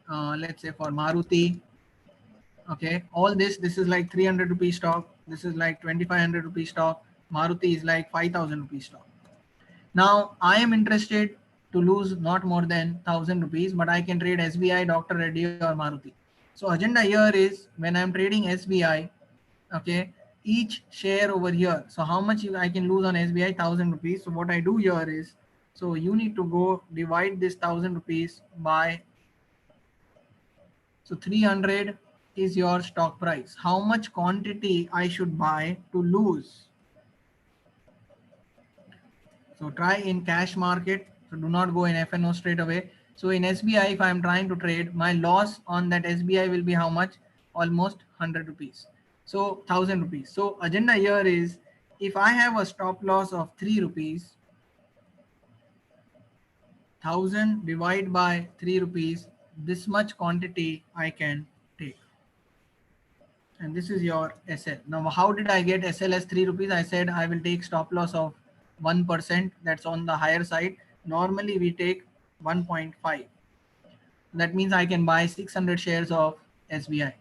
let's say for Maruti, okay, all this is like 300 rupee stock, this is like 2500 rupee stock, Maruti is like 5000 rupee stock. Now I am interested to lose not more than 1000 rupees, but I can trade SBI, Dr. Reddy or Maruti. So agenda here is when I'm trading SBI, okay, each share over here, so how much I can lose on SBI? 1000 rupees. So what I do here is, so you need to go divide this 1000 rupees by, so 300 is your stock price. How much quantity I should buy to lose? So try in cash market. So do not go in FNO straight away. So in SBI, if I am trying to trade, my loss on that SBI will be how much? Almost 100 rupees. So 1000 rupees. So agenda here is, if I have a stop loss of 3 rupees, 1000 divided by 3 rupees, this much quantity I can take. And this is your SL. Now, how did I get SL as 3 rupees? I said I will take stop loss of 1%. That's on the higher side. Normally we take 1.5. That means I can buy 600 shares of SBI.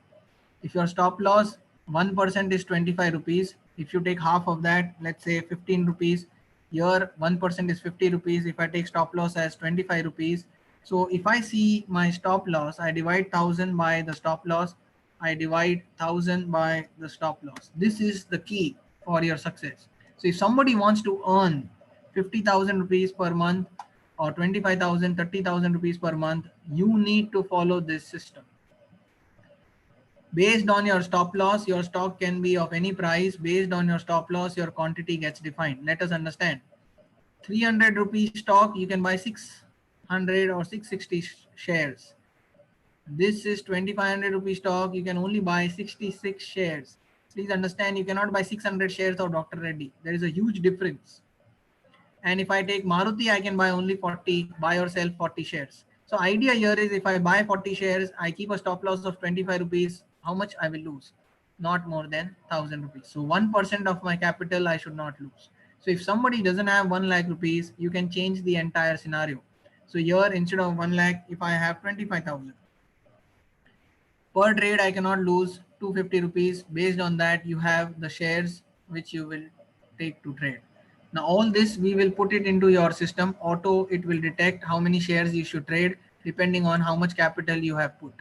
If your stop loss 1% is 25 rupees, if you take half of that, let's say 15 rupees, your 1% is 50 rupees. If I take stop loss as 25 rupees, so if I see my stop loss, I divide 1000 by the stop loss, I divide 1000 by the stop loss. This is the key for your success. So if somebody wants to earn 50,000 rupees per month, or 25,000, 30,000 rupees per month, you need to follow this system. Based on your stop loss, your stock can be of any price. Based on your stop loss, your quantity gets defined. Let us understand. 300 rupees stock, you can buy 600 or 660 shares. This is 2500 rupee stock, you can only buy 66 shares. Please understand, you cannot buy 600 shares of Dr. Reddy. There is a huge difference. And if I take Maruti, I can buy only 40, buy or sell 40 shares. So idea here is, if I buy 40 shares, I keep a stop loss of 25 rupees, how much I will lose? Not more than 1000 rupees. So 1% of my capital I should not lose. So if somebody doesn't have 1 lakh rupees, you can change the entire scenario. So here, instead of 1 lakh, if I have 25,000 per trade, I cannot lose 250 rupees. Based on that, you have the shares which you will take to trade. Now all this we will put it into your system. Auto, it will detect how many shares you should trade depending on how much capital you have put,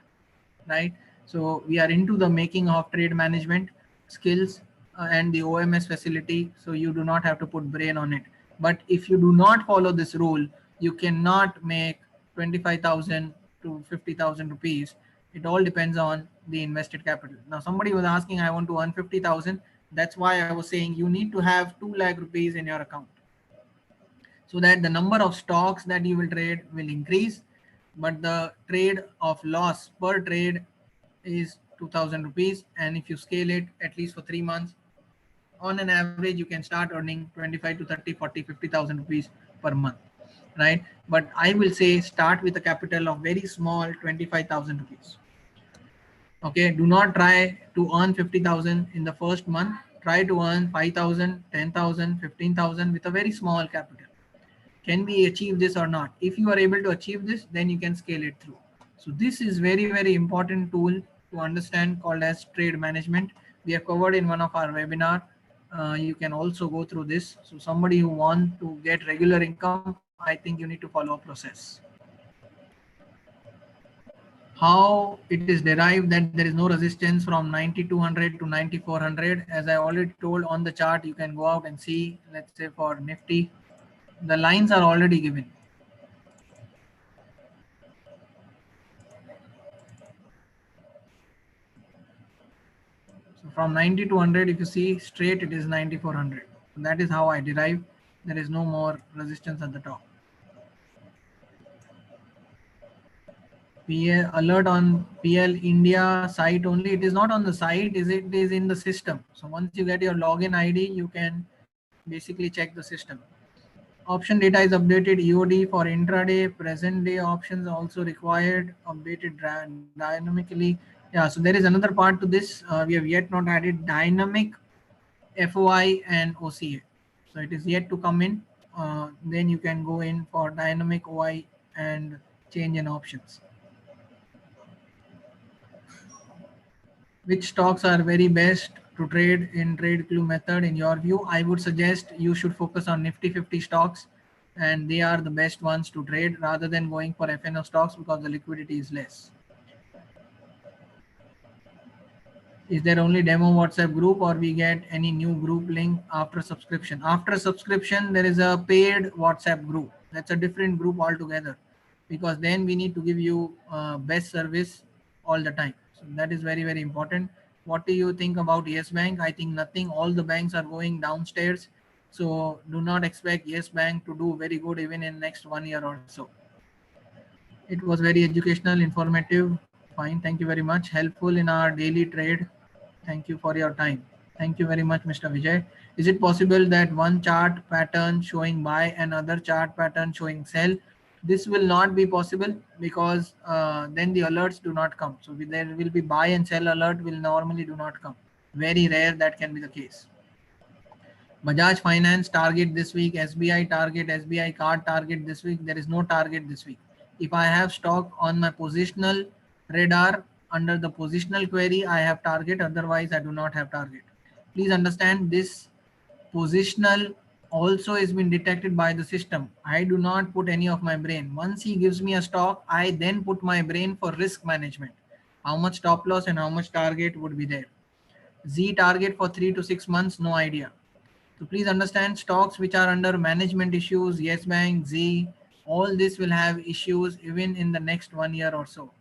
right? So we are into the making of trade management skills and the OMS facility. So you do not have to put brain on it. But if you do not follow this rule, you cannot make 25,000 to 50,000 rupees. It all depends on the invested capital. Now somebody was asking, I want to earn 50,000. That's why I was saying you need to have 2 lakh rupees in your account, so that the number of stocks that you will trade will increase, but the trade of loss per trade is 2000 rupees. And if you scale it at least for 3 months, on an average you can start earning 25 to 30, 40, 50,000 rupees per month, right? But I will say start with a capital of very small, 25,000 rupees. Okay, do not try to earn 50,000 in the first month. Try to earn 5,000, 10,000, 15,000 with a very small capital. Can we achieve this or not? If you are able to achieve this, then you can scale it through. So this is very, very important tool to understand, called as trade management. We have covered in one of our webinar. You can also go through this. So somebody who want to get regular income, I think you need to follow a process. How it is derived that there is no resistance from 9200 to 9400? As I already told on the chart, you can go out and see. Let's say for Nifty, the lines are already given. So from 90 to 100, if you see straight, it is 9400. That is how I derive. There is no more resistance at the top. PL alert on PL India site only. It is not on the site, it is in the system. So once you get your login ID, you can basically check the system. Option data is updated. EOD for intraday, present day options also required, updated dynamically. Yeah, so there is another part to this. We have yet not added dynamic FOI and OCA. So it is yet to come in. Then you can go in for dynamic OI and change in options. Which stocks are very best to trade in trade clue method in your view? I would suggest you should focus on Nifty 50 stocks, and they are the best ones to trade rather than going for FNO stocks because the liquidity is less. Is there only demo WhatsApp group, or we get any new group link after subscription? After subscription, there is a paid WhatsApp group. That's a different group altogether, because then we need to give you best service all the time. So that is very, very important. What do you think about Yes Bank? I think nothing. All the banks are going downstairs. So do not expect Yes Bank to do very good even in next 1 year or so. It was very educational, informative. Fine. Thank you very much. Helpful in our daily trade. Thank you for your time. Thank you very much, Mr. Vijay. Is it possible that one chart pattern showing buy and other chart pattern showing sell? This will not be possible because then the alerts do not come. So there will be buy and sell alert will normally do not come. Very rare that can be the case. Bajaj Finance target this week, SBI target, SBI card target this week. There is no target this week. If I have stock on my positional radar under the positional query, I have target. Otherwise, I do not have target. Please understand this positional also is been detected by the system. I do not put any of my brain. Once he gives me a stock, I then put my brain for risk management. How much stop loss and how much target would be there. Z target for 3 to 6 months, no idea. So please understand, stocks which are under management issues, Yes Bank, Z, all this will have issues even in the next 1 year or so.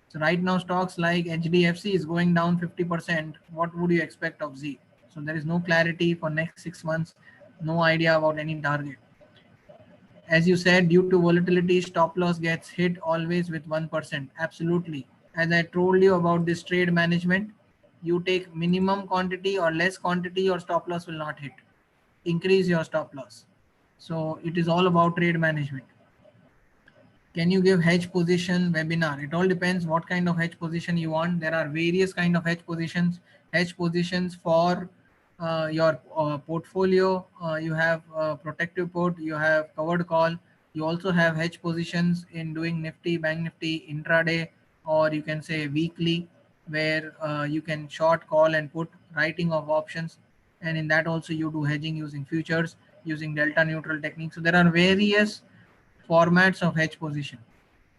So right now stocks like HDFC is going down 50%. What would you expect of Z? So there is no clarity for next 6 months, no idea about any target. As you said, due to volatility, stop loss gets hit always with 1%. Absolutely. As I told you about this trade management, you take minimum quantity or less quantity, your stop loss will not hit. Increase your stop loss. So it is all about trade management. Can you give hedge position webinar? It all depends what kind of hedge position you want. There are various kind of hedge positions. Hedge positions for your portfolio. You have protective put, you have covered call. You also have hedge positions in doing Nifty, Bank Nifty, intraday, or you can say weekly, where you can short, call and put, writing of options. And in that also you do hedging using futures, using delta neutral technique. So there are various formats of hedge position.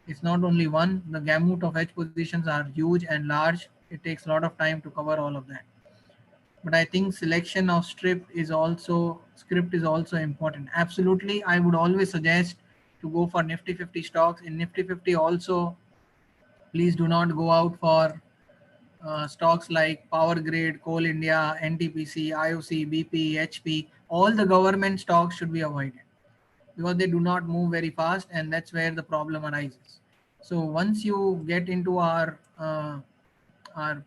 It's not only one. The gamut of hedge positions are huge and large. It takes a lot of time to cover all of that. But I think selection of script is also important. Absolutely, I would always suggest to go for Nifty 50 stocks. In Nifty 50 also, please do not go out for stocks like Power Grid, Coal India, NTPC, IOC, BP, HP. All the government stocks should be avoided because they do not move very fast, and that's where the problem arises. So once you get into our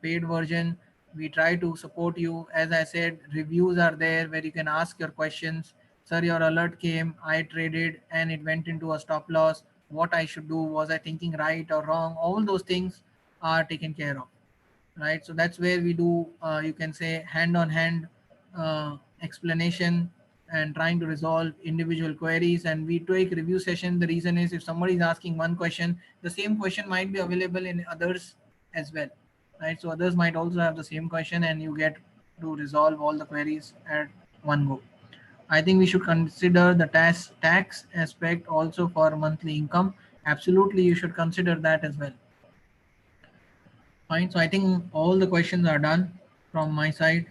paid version, we try to support you. As I said, reviews are there where you can ask your questions. Sir, your alert came, I traded and it went into a stop loss. What I should do? Was I thinking right or wrong? All those things are taken care of, right? So that's where we do, you can say, hand on hand explanation, and trying to resolve individual queries, and we take review session. The reason is if somebody is asking one question, the same question might be available in others as well, right? So others might also have the same question, and you get to resolve all the queries at one go. I think we should consider the tax aspect also for monthly income. Absolutely, you should consider that as well. Fine. So I think all the questions are done from my side.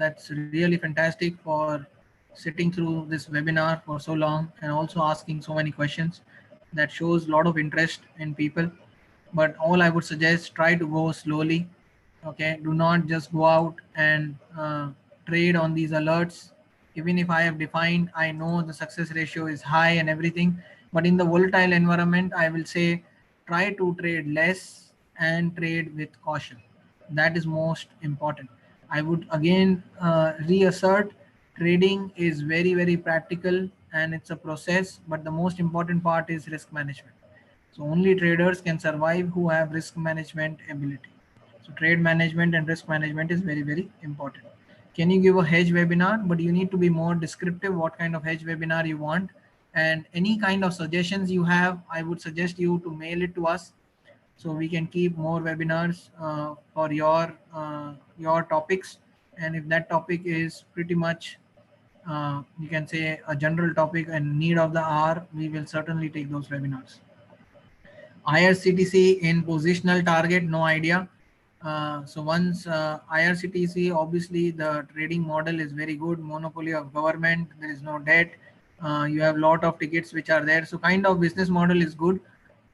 That's really fantastic for sitting through this webinar for so long and also asking so many questions. That shows a lot of interest in people. But all I would suggest, try to go slowly. Okay. Do not just go out and trade on these alerts. Even if I have defined, I know the success ratio is high and everything. But in the volatile environment, I will say try to trade less and trade with caution. That is most important. I would again reassert, trading is very, very practical and it's a process, but the most important part is risk management. So only traders can survive who have risk management ability. So trade management and risk management is very, very important. Can you give a hedge webinar? But you need to be more descriptive what kind of hedge webinar you want, and any kind of suggestions you have, I would suggest you to mail it to us so we can keep more webinars for your topics. And if that topic is pretty much you can say a general topic and need of the hour, we will certainly take those webinars. IRCTC in positional target, no idea. So once IRCTC, obviously the trading model is very good, monopoly of government, there is no debt, you have lot of tickets which are there, so kind of business model is good.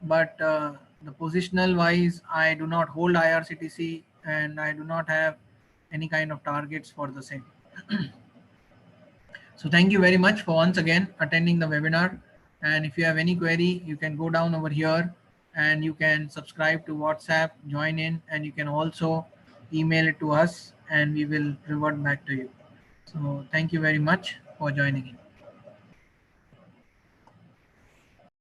But the positional wise, I do not hold IRCTC and I do not have any kind of targets for the same. So thank you very much for once again attending the webinar. And if you have any query, you can go down over here and you can subscribe to WhatsApp, join in, and you can also email it to us and we will revert back to you. So thank you very much for joining in.